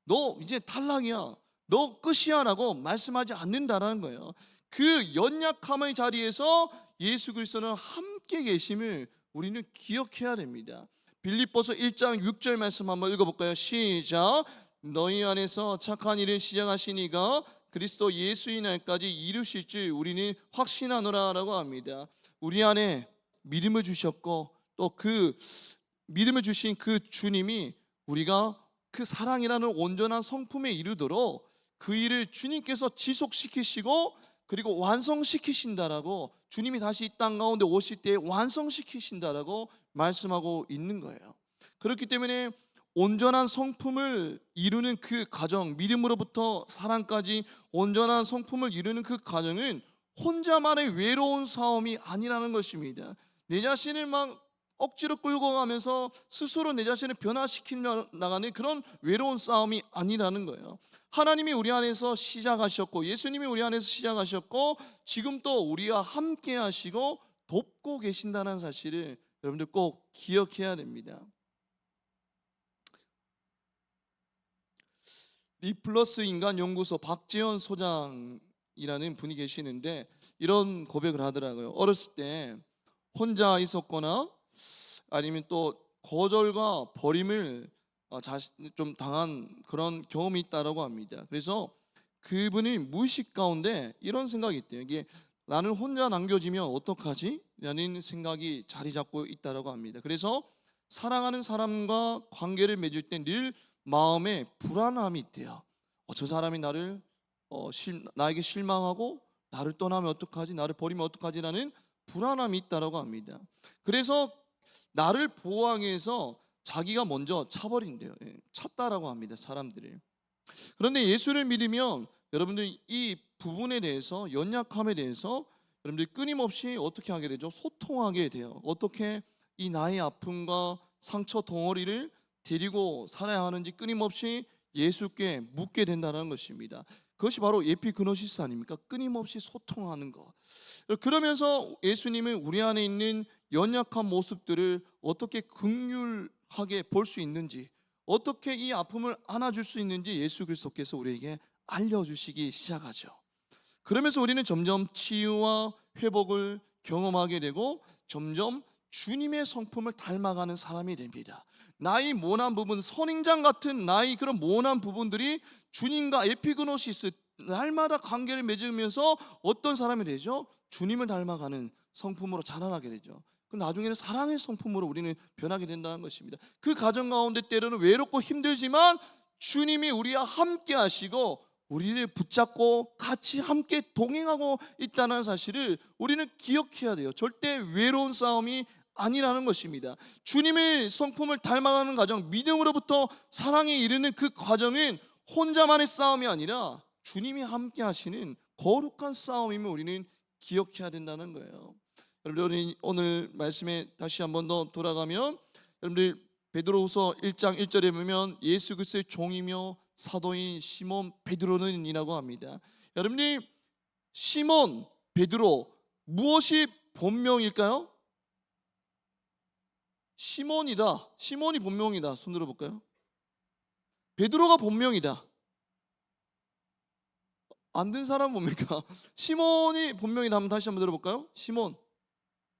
너 이제 탈락이야. 너 끝이야 라고 말씀하지 않는다라는 거예요. 그 연약함의 자리에서 예수 그리스도는 함께 계심을 우리는 기억해야 됩니다. 빌립보서 1장 6절 말씀 한번 읽어볼까요? 시작. 너희 안에서 착한 일을 시작하시니가 그리스도 예수의 날까지 이루실 줄 우리는 확신하노라 라고 합니다. 우리 안에 믿음을 주셨고 또 그 믿음을 주신 그 주님이 우리가 그 사랑이라는 온전한 성품에 이르도록 그 일을 주님께서 지속시키시고 그리고 완성시키신다라고, 주님이 다시 이 땅 가운데 오실 때 완성시키신다라고 말씀하고 있는 거예요. 그렇기 때문에 온전한 성품을 이루는 그 과정, 믿음으로부터 사랑까지 온전한 성품을 이루는 그 과정은 혼자만의 외로운 싸움이 아니라는 것입니다. 내 자신을 막 억지로 끌고 가면서 스스로 내 자신을 변화시키려 나가는 그런 외로운 싸움이 아니라는 거예요. 하나님이 우리 안에서 시작하셨고 예수님이 우리 안에서 시작하셨고 지금 또 우리와 함께 하시고 돕고 계신다는 사실을 여러분들 꼭 기억해야 됩니다. 리플러스 인간연구소 박재현 소장이라는 분이 계시는데 이런 고백을 하더라고요. 어렸을 때 혼자 있었거나 아니면 또 거절과 버림을 좀 당한 그런 경험이 있다라고 합니다. 그래서 그분이 무의식 가운데 이런 생각이 있대요. 이게 나는 혼자 남겨지면 어떡하지? 라는 생각이 자리 잡고 있다라고 합니다. 그래서 사랑하는 사람과 관계를 맺을 때 늘 마음에 불안함이 있대요. 저 사람이 나에게 실망하고 나를 떠나면 어떡하지? 나를 버리면 어떡하지라는 불안함이 있다라고 합니다. 그래서 나를 보호하기 위해서 자기가 먼저 차버린대요. 찼다라고 합니다, 사람들이. 그런데 예수를 믿으면 여러분들 이 부분에 대해서, 연약함에 대해서 여러분들 끊임없이 어떻게 하게 되죠? 소통하게 돼요. 어떻게 이 나의 아픔과 상처 덩어리를 데리고 살아야 하는지 끊임없이 예수께 묻게 된다는 것입니다. 그것이 바로 에피그노시스 아닙니까? 끊임없이 소통하는 것. 그러면서 예수님은 우리 안에 있는 연약한 모습들을 어떻게 긍휼하게 볼 수 있는지, 어떻게 이 아픔을 안아줄 수 있는지 예수 그리스도께서 우리에게 알려주시기 시작하죠. 그러면서 우리는 점점 치유와 회복을 경험하게 되고 점점 주님의 성품을 닮아가는 사람이 됩니다. 나의 모난 부분, 선인장 같은 나의 그런 모난 부분들이 주님과 에피그노시스, 날마다 관계를 맺으면서 어떤 사람이 되죠? 주님을 닮아가는 성품으로 자라나게 되죠. 그 나중에는 사랑의 성품으로 우리는 변하게 된다는 것입니다. 그 과정 가운데 때로는 외롭고 힘들지만 주님이 우리와 함께 하시고 우리를 붙잡고 같이 함께 동행하고 있다는 사실을 우리는 기억해야 돼요. 절대 외로운 싸움이 아니라는 것입니다. 주님의 성품을 닮아가는 과정, 믿음으로부터 사랑에 이르는 그 과정은 혼자만의 싸움이 아니라 주님이 함께 하시는 거룩한 싸움임을 우리는 기억해야 된다는 거예요. 여러분들 오늘 말씀에 다시 한번 더 돌아가면 여러분들 베드로후서 1장 1절에 보면 예수 그리스도의 종이며 사도인 시몬 베드로는 이라고 합니다. 여러분들 시몬 베드로 무엇이 본명일까요? 시몬이다. 시몬이 본명이다. 손 들어볼까요? 베드로가 본명이다. 안 된 사람 뭡니까? 시몬이 본명이다 하면 다시 한번 들어볼까요? 시몬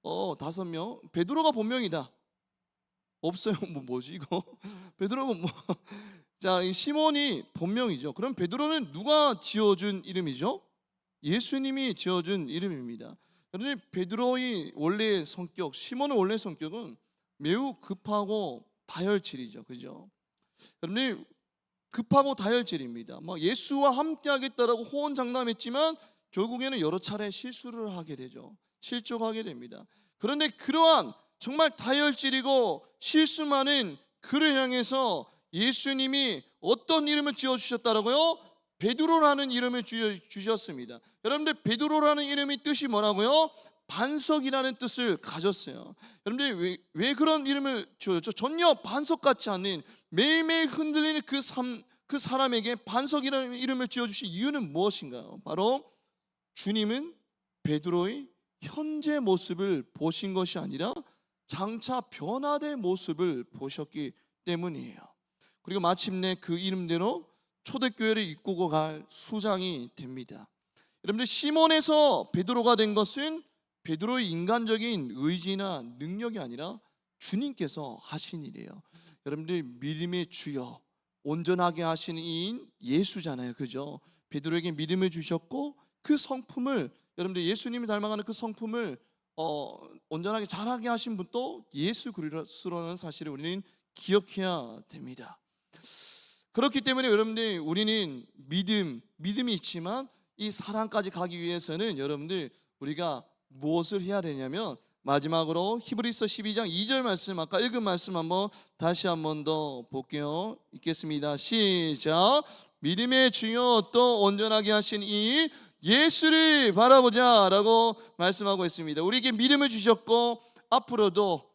5명. 베드로가 본명이다. 없어요. 뭐지 이거? 베드로가 자, 이 시몬이 본명이죠. 그럼 베드로는 누가 지어준 이름이죠? 예수님이 지어준 이름입니다. 여러분, 베드로의 원래 성격, 시몬의 원래 성격은 매우 급하고 다혈질이죠. 그죠? 여러분, 급하고 다혈질입니다. 막 예수와 함께하겠다라고 호언장담했지만 결국에는 여러 차례 실수를 하게 되죠. 실족하게 됩니다. 그런데 그러한 정말 다혈질이고 실수 많은 그를 향해서 예수님이 어떤 이름을 지어주셨다라고요? 베드로라는 이름을 주셨습니다. 여러분들, 베드로라는 이름의 뜻이 뭐라고요? 반석이라는 뜻을 가졌어요. 여러분들, 왜 그런 이름을 지어줬죠? 전혀 반석 같지 않는 매일매일 흔들리는 그 사람에게 반석이라는 이름을 지어주신 이유는 무엇인가요? 바로 주님은 베드로의 현재 모습을 보신 것이 아니라 장차 변화될 모습을 보셨기 때문이에요. 그리고 마침내 그 이름대로 초대교회를 이끌고 갈 수장이 됩니다. 여러분들, 시몬에서 베드로가 된 것은 베드로의 인간적인 의지나 능력이 아니라 주님께서 하신 일이에요. 여러분들, 믿음의 주여, 온전하게 하시는 이인 예수잖아요. 그죠? 베드로에게 믿음을 주셨고 그 성품을, 여러분들, 예수님이 닮아가는 그 성품을 온전하게 잘하게 하신 분도 예수 그리스도라는 사실을 우리는 기억해야 됩니다. 그렇기 때문에 여러분들, 우리는 믿음이 있지만 이 사랑까지 가기 위해서는 여러분들, 우리가 무엇을 해야 되냐면, 마지막으로 히브리서 12장 2절 말씀, 아까 읽은 말씀 다시 한번 더 볼게요. 읽겠습니다. 시작. 믿음의 주여 또 온전하게 하신 이 예수를 바라보자 라고 말씀하고 있습니다. 우리에게 믿음을 주셨고 앞으로도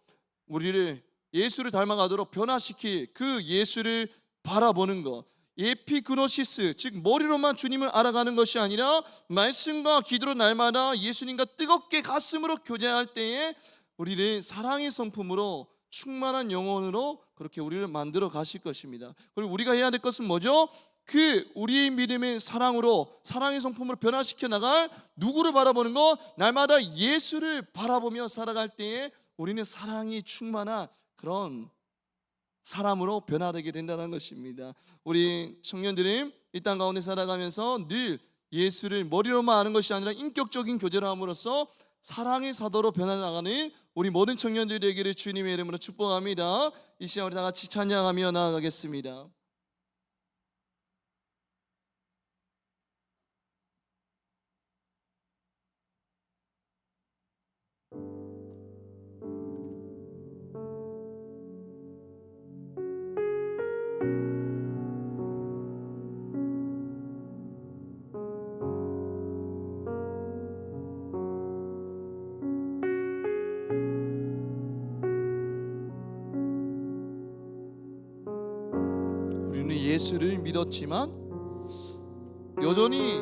우리를 예수를 닮아가도록 변화시킬 그 예수를 바라보는 것, 에피그노시스, 즉 머리로만 주님을 알아가는 것이 아니라 말씀과 기도로 날마다 예수님과 뜨겁게 가슴으로 교제할 때에 우리를 사랑의 성품으로 충만한 영혼으로 그렇게 우리를 만들어 가실 것입니다. 그리고 우리가 해야 될 것은 뭐죠? 그 우리의 믿음의 사랑으로, 사랑의 성품으로 변화시켜 나갈 누구를 바라보는 것? 날마다 예수를 바라보며 살아갈 때에 우리는 사랑이 충만한 그런 사람으로 변화되게 된다는 것입니다. 우리 청년들이 이 땅 가운데 살아가면서 늘 예수를 머리로만 아는 것이 아니라 인격적인 교제를 함으로써 사랑의 사도로 변화나가는 우리 모든 청년들 되기를 주님의 이름으로 축복합니다. 이 시간 우리 다 같이 찬양하며 나아가겠습니다. 우리는 예수를 믿었지만 여전히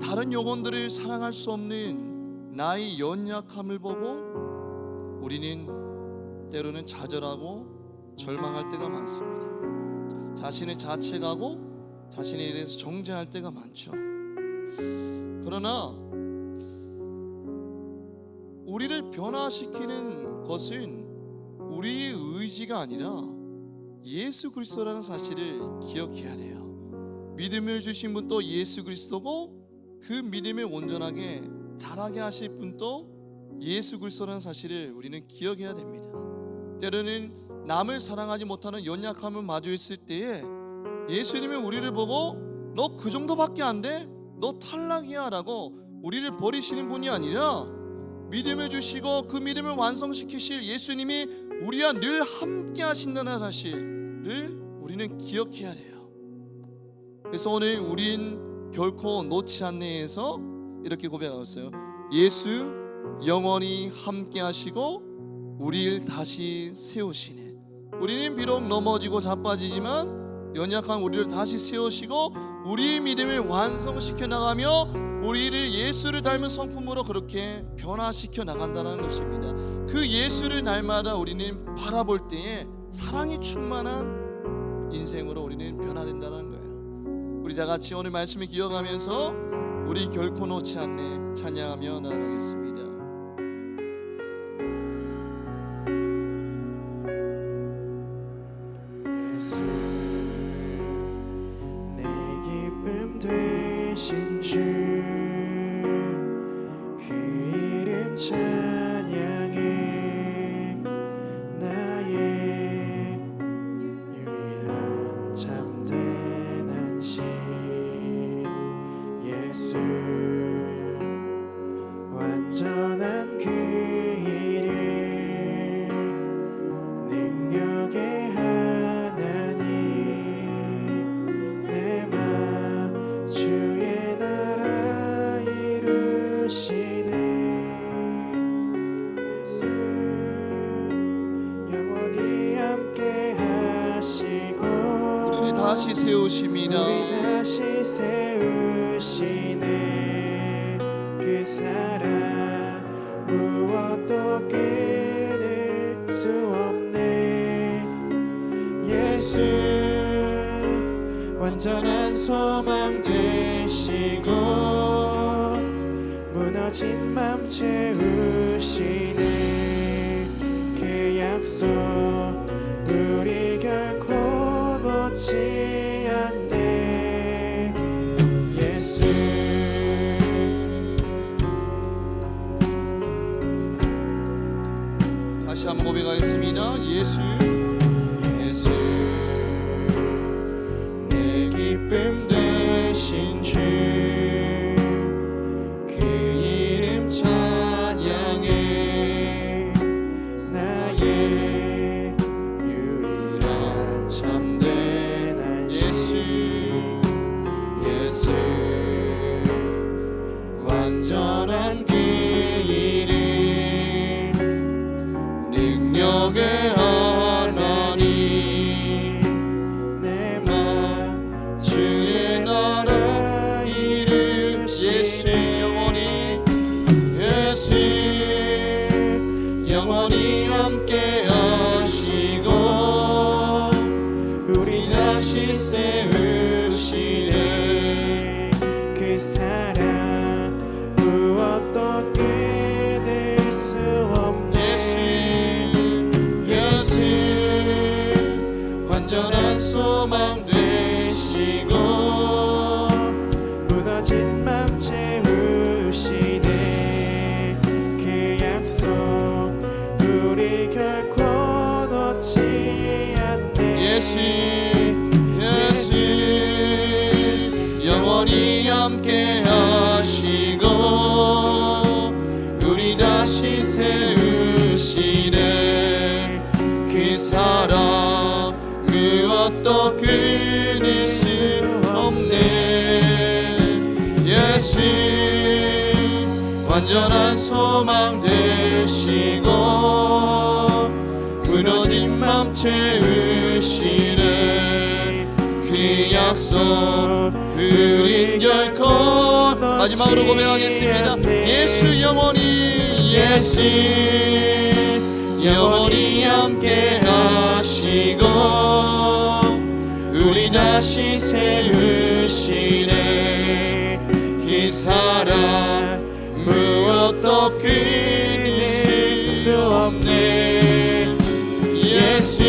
다른 영혼들을 사랑할 수 없는 나의 연약함을 보고 우리는 때로는 좌절하고 절망할 때가 많습니다. 자신을 자책하고 자신에 대해서 정죄할 때가 많죠. 그러나 우리를 변화시키는 것은 우리의 의지가 아니라 예수 그리스도라는 사실을 기억해야 돼요. 믿음을 주신 분도 예수 그리스도고 그 믿음을 온전하게 자라게 하실 분도 예수 그리스도라는 사실을 우리는 기억해야 됩니다. 때로는 남을 사랑하지 못하는 연약함을 마주했을 때에 예수님이 우리를 보고 너 그 정도밖에 안 돼? 너 탈락이야 라고 우리를 버리시는 분이 아니라 믿음을 주시고 그 믿음을 완성시키실 예수님이 우리와 늘 함께 하신다는 사실을 우리는 기억해야 돼요. 그래서 오늘 우린 결코 놓지 않네에서 이렇게 고백하고 있어요. 예수 영원히 함께 하시고 우리를 다시 세우시네. 우리는 비록 넘어지고 자빠지지만 연약한 우리를 다시 세우시고 우리의 믿음을 완성시켜 나가며 우리를 예수를 닮은 성품으로 그렇게 변화시켜 나간다는 것입니다. 그 예수를 날마다 우리는 바라볼 때에 사랑이 충만한 인생으로 우리는 변화된다는 거예요. 우리 다 같이 오늘 말씀을 기억하면서 우리 결코 놓지 않네 찬양하며 나아가겠습니다. 예수 내 기쁨 되신 주 세우심이라. 우리 다시 세우시네. 그 사랑 무엇도 끊을 수 없네. 예수 완전한 소망 되시고 무너진 맘 채우시네. 그 약속 우리 결코 놓지 않네. 예수 다시 한번 고백하겠습니다. 예수 예수 내 기쁨 되신 주 그 이름 찬양해. 나의 유일한 참된 안식. 예수 완전한 그 이름 능력의 하나님. 내 맘 주의 나라 이루시네. 예수 영원히 함께 하시고 우리 다시 세우시네. 그 사랑 무엇도 끊을 수 없네. 예수 완전한 소망 되시고 무너진 맘 채우시네. 그 약속 우리 결코 놓지 않네. 예수 영원히 함께 하시고 우리 다시 세우시네. 그 사랑 무엇도 끊을 수 없네. 예수 완전한 소망 되시고 무너진 맘 채우시네. 그 약속 우린 결코. 마지막으로 고백하겠습니다. 예수 영원히 함께 하시고 우리 다시 세우시네. 그 사랑 무엇도 끊을 수 없네. 예수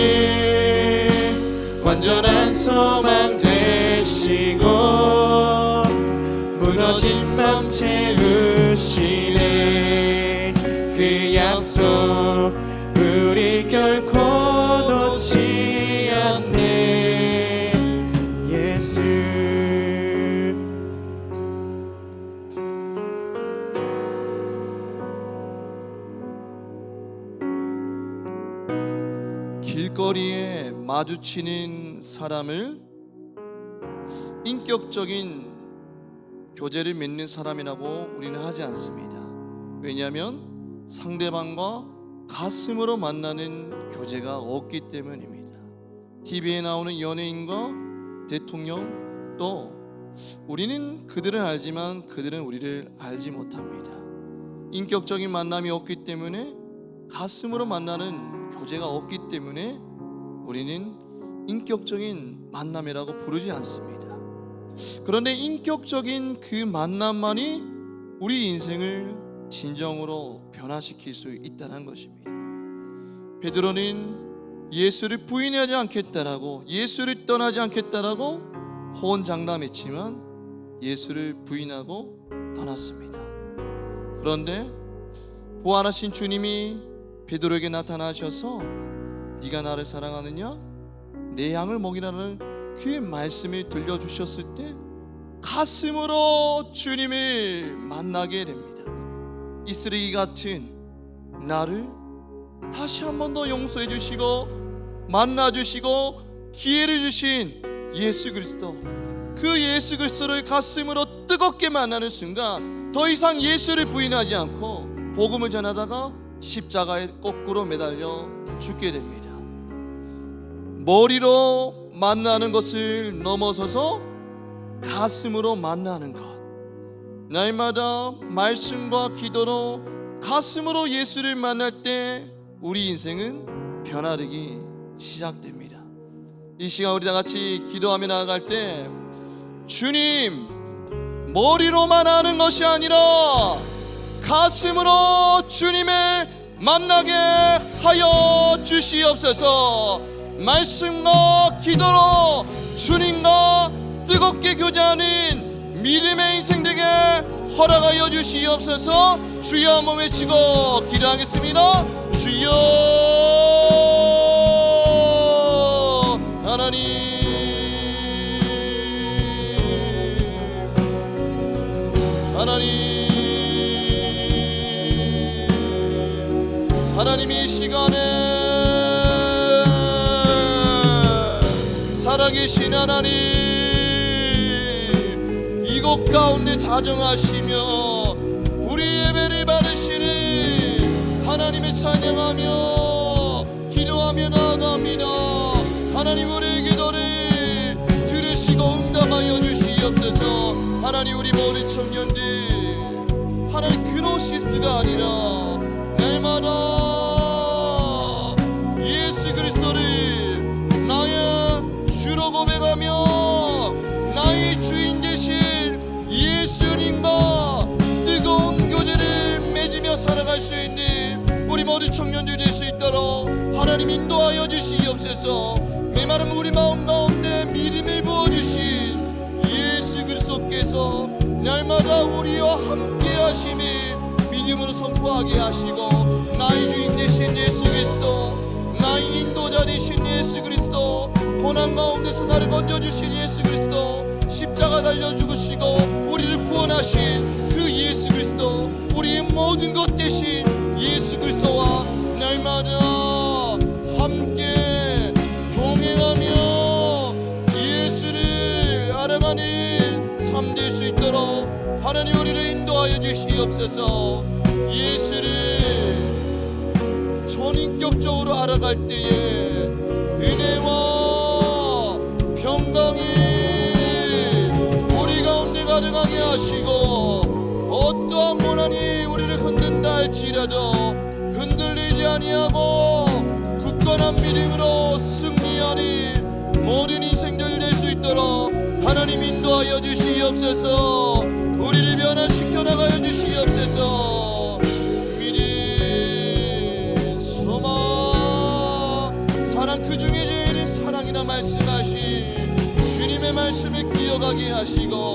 완전한 소망 되시고 무너진 맘 채우시네. 그 약속 우리 결코 놓지 않네. 예수 길거리에 마주치는 사람을 인격적인 교제를 맺는 사람이라고 우리는 하지 않습니다. 왜냐하면 상대방과 가슴으로 만나는 교제가 없기 때문입니다. TV에 나오는 연예인과 대통령, 또 우리는 그들을 알지만 그들은 우리를 알지 못합니다. 인격적인 만남이 없기 때문에, 가슴으로 만나는 교제가 없기 때문에 우리는 인격적인 만남이라고 부르지 않습니다. 그런데 인격적인 그 만남만이 우리 인생을 진정으로 변화시킬 수 있다는 것입니다. 베드로는 예수를 부인하지 않겠다라고, 예수를 떠나지 않겠다라고 호언장담했지만 예수를 부인하고 떠났습니다. 그런데 부활하신 주님이 베드로에게 나타나셔서 네가 나를 사랑하느냐? 내 양을 먹이라는 그 말씀을 들려주셨을 때 가슴으로 주님을 만나게 됩니다. 이 쓰레기 같은 나를 다시 한 번 더 용서해 주시고 만나 주시고 기회를 주신 예수 그리스도, 그 예수 그리스도를 가슴으로 뜨겁게 만나는 순간 더 이상 예수를 부인하지 않고 복음을 전하다가 십자가에 거꾸로 매달려 죽게 됩니다. 머리로 만나는 것을 넘어서서 가슴으로 만나는 것, 날마다 말씀과 기도로 가슴으로 예수를 만날 때 우리 인생은 변화되기 시작됩니다. 이 시간 우리 다 같이 기도하며 나아갈 때, 주님, 머리로만 아는 것이 아니라 가슴으로 주님을 만나게 하여 주시옵소서. 말씀과 기도로 주님과 뜨겁게 교제하는 믿음의 인생 되게 허락하여 주시옵소서. 주여 한번 외치고 기도하겠습니다. 주여 하나님, 하나님 이 시간에 살아계신 하나님, 이곳 가운데 자정하시며 우리 예배를 받으시는 하나님을 찬양하며 기도하며 나아갑니다. 하나님 우리의 기도를 들으시고 응답하여 주시옵소서. 하나님 우리 모든 청년들, 하나님 그노시스가 아니라 날마다 예수 그리스도를 나의 주로 고백하며 나의 주인 되신 예수님과 뜨거운 교제를 맺으며 살아갈 수 있는 우리 모든 청년들 될 수 있도록 하나님 인도하여 주시옵소서. 메마른 우리 마음 가운데 믿음을 부어주신 예수 그리스도께서 날마다 우리와 함께 하심을 믿음으로 선포하게 하시고, 나의 주인 되신 예수 그리스도, 나의 인도자 되신 예수 그리스도, 고난 가운데서 나를 건져주신 예수 그리스도, 십자가 달려 죽으시고 우리를 구원하신 그 예수 그리스도, 우리의 모든 것 되신 예수 그리스도와 날마다 함께 동행하며 예수를 알아가는 삶 될 수 있도록 하나님 우리를 인도하여 주시옵소서. 예수를 전인격적으로 알아갈 때에 은혜와 평강이 우리 가운데 가득하게 하시고, 어떠한 고난이 우리를 흔든다 할지라도 흔들리지 아니하고 굳건한 믿음으로 승리하는 모든 인생들 될 수 있도록 하나님 인도하여 주시옵소서. 우리를 변화시켜 나가여 주시옵소서. 믿음, 소망, 사랑, 그 중에 제일은 사랑이라 말씀하신 주님의 말씀을 기억하게 하시고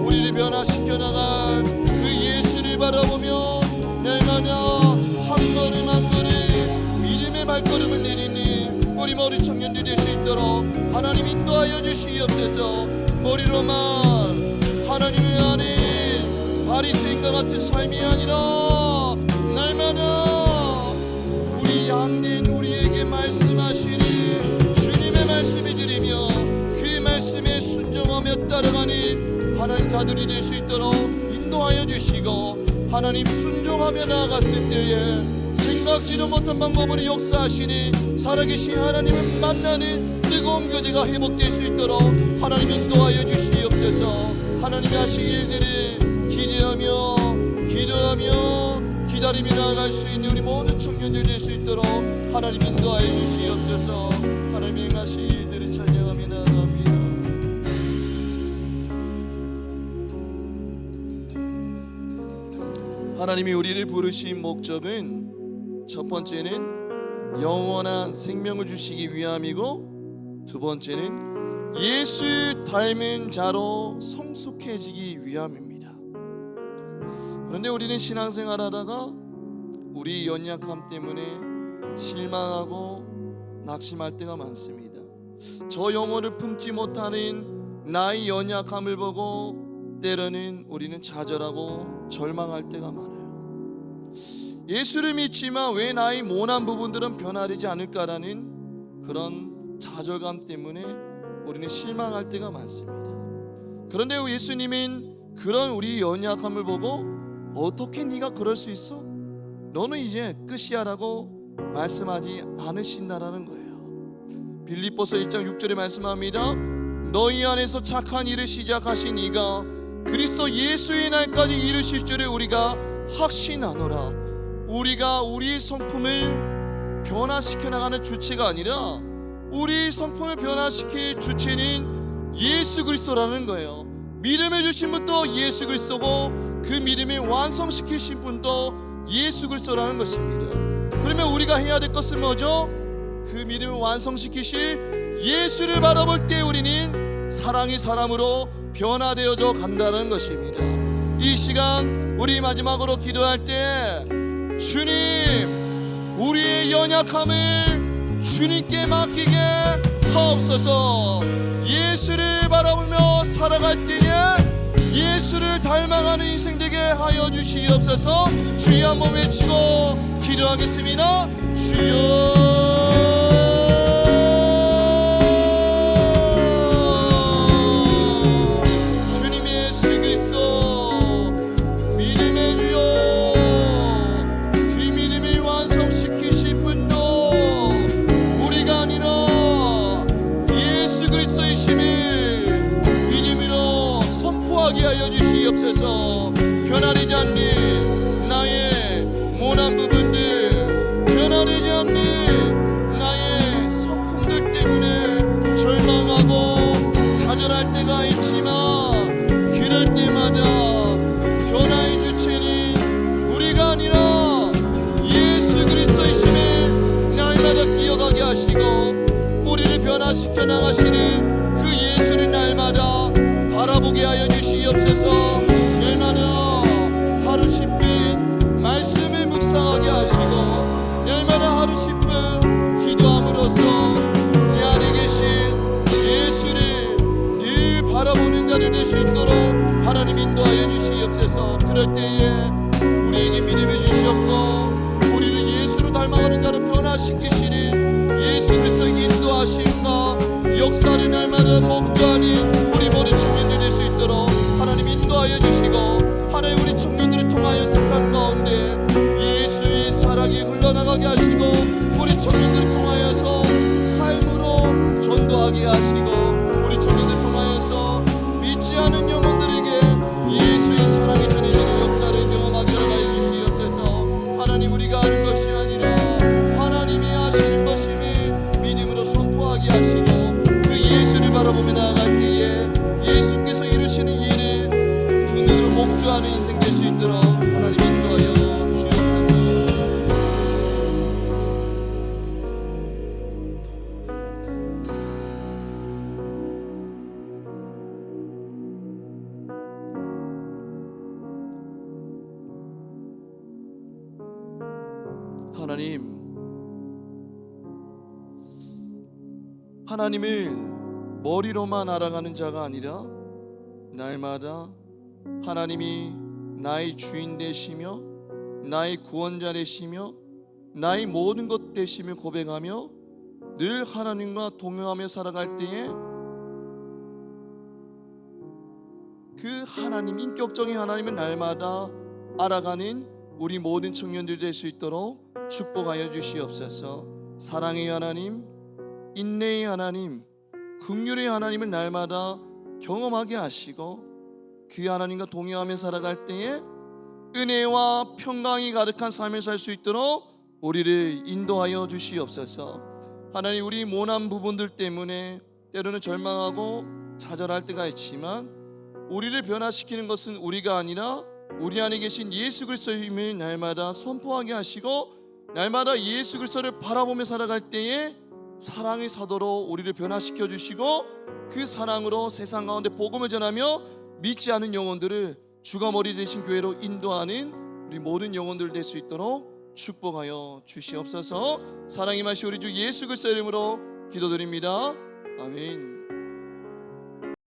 우리를 변화시켜 나갈 그 예수를 바라보며 날마다 한 걸음 한 걸음 믿음의 발걸음을 내리는 우리 머리 청년들 될 수 있도록 하나님 인도하여 주시옵소서. 머리로만 하나님을 아는 바리새인과 같은 삶이 아니라 날마다 우리 양된 우리에게 말씀하시는 주님의 말씀을 들으며 그 말씀에 순종하며 따라가는 하나님 자들이 될 수 있도록 인도하여 주시고, 하나님 순종하며 나아갔을 때에 생각지도 못한 방법으로 역사하시니 살아계신 하나님을 만나는 뜨거운 교제가 회복될 수 있도록 하나님 인도하여 주시옵소서. 하나님이 하신 일들을 기대하며 기도하며 기다리며 나아갈 수 있는 우리 모든 청년들 될 수 있도록 하나님 인도하여 주시옵소서. 하나님이 행하신 일들을 찬양하며 나아갑니다. 하나님이 우리를 부르신 목적은 첫 번째는 영원한 생명을 주시기 위함이고, 두 번째는 예수 닮은 자로 성숙해지기 위함입니다. 그런데 우리는 신앙생활 하다가 우리 연약함 때문에 실망하고 낙심할 때가 많습니다. 저 영혼을 품지 못하는 나의 연약함을 보고 때로는 우리는 좌절하고 절망할 때가 많아요. 예수를 믿지만 왜 나의 모난 부분들은 변화되지 않을까라는 그런 좌절감 때문에 우리는 실망할 때가 많습니다. 그런데 예수님은 그런 우리 연약함을 보고 어떻게 네가 그럴 수 있어? 너는 이제 끝이야라고 말씀하지 않으신다라는 거예요. 빌립보서 1장 6절에 말씀합니다. 너희 안에서 착한 일을 시작하신 이가 그리스도 예수의 날까지 이루실 줄을 우리가 확신하노라. 우리가 우리 성품을 변화시켜 나가는 주체가 아니라 우리 성품을 변화시킬 주체는 예수 그리스도라는 거예요. 믿음을 주신 분도 예수 그리스도고 그 믿음을 완성시키신 분도 예수 그리스도라는 것입니다. 그러면 우리가 해야 될 것은 뭐죠? 그 믿음을 완성시키실 예수를 바라볼 때 우리는 사랑이 사람으로 변화되어져 간다는 것입니다. 이 시간 우리 마지막으로 기도할 때 주님, 우리의 연약함을 주님께 맡기게 하옵소서. 예수를 바라보며 살아갈 때에 예수를 닮아가는 인생 되게 하여 주시옵소서. 주여 한번 외치고 기도하겠습니다. 주여. 변화되지 않는 나의 모난 부분들, 변화되지 않는 나의 성품들 때문에 절망하고 좌절할 때가 있지만 그럴 때마다 변화의 주체는 우리가 아니라 예수 그리스도이심을 날마다 기억하게 하시고 우리를 변화시켜 나가시는 그 예수를 날마다 바라보게 하여 주시옵소서. 날마다 하루 10분 말씀을 묵상하게 하시고 날마다 하루 10분 기도함으로써 내 안에 계신 예수를 늘 바라보는 자를 될 수 있도록 하나님 인도하여 주시옵소서. 그럴 때에 우리에게 믿음을 주시옵고 우리를 예수로 닮아가는 자로 변화시키시는 예수 그리스도의 인도하심과 역사를 날마다 목도하는 우리 모든 청년들 될 수 있도록 하나님 인도하여 주시고 하나님 우리 청년들을 통하여 세상 가운데 예수의 사랑이 흘러나가게 하시고 우리 청년들을 통하여서 삶으로 전도하게 하시고 우리 청년들을 통하여서 믿지 않은 영혼들에게 예수의 사랑이 전해지는 역사를 경험하게 하여 주시옵소서. 하나님 우리가 아는 것이 아니라 하나님이 하시는 것임을 믿음으로 선포하게 하시고 그 예수를 바라보며 나아갈 때에 예수께서 이루시는 일을 두 눈으로 목도하는 인생 될 수 있도록 하나님 인도하여 주옵소서. 하나님을 머리로만 알아가는 자가 아니라 날마다 하나님이 나의 주인 되시며 나의 구원자 되시며 나의 모든 것 되심을 고백하며 늘 하나님과 동행하며 살아갈 때에 그 하나님, 인격적인 하나님을 날마다 알아가는 우리 모든 청년들 될 수 있도록 축복하여 주시옵소서. 사랑의 하나님, 인내의 하나님, 긍휼의 하나님을 날마다 경험하게 하시고 그 하나님과 동행하며 살아갈 때에 은혜와 평강이 가득한 삶을 살 수 있도록 우리를 인도하여 주시옵소서. 하나님, 우리 모난 부분들 때문에 때로는 절망하고 좌절할 때가 있지만 우리를 변화시키는 것은 우리가 아니라 우리 안에 계신 예수 그리스도의 힘을 날마다 선포하게 하시고 날마다 예수 그리스도를 바라보며 살아갈 때에 사랑의 사도로 우리를 변화시켜 주시고 그 사랑으로 세상 가운데 복음을 전하며 믿지 않은 영혼들을 주가 머리 되신 교회로 인도하는 우리 모든 영혼들 될 수 있도록 축복하여 주시옵소서. 사랑이 마시 우리 주 예수 그리스도의 이름으로 기도드립니다. 아멘.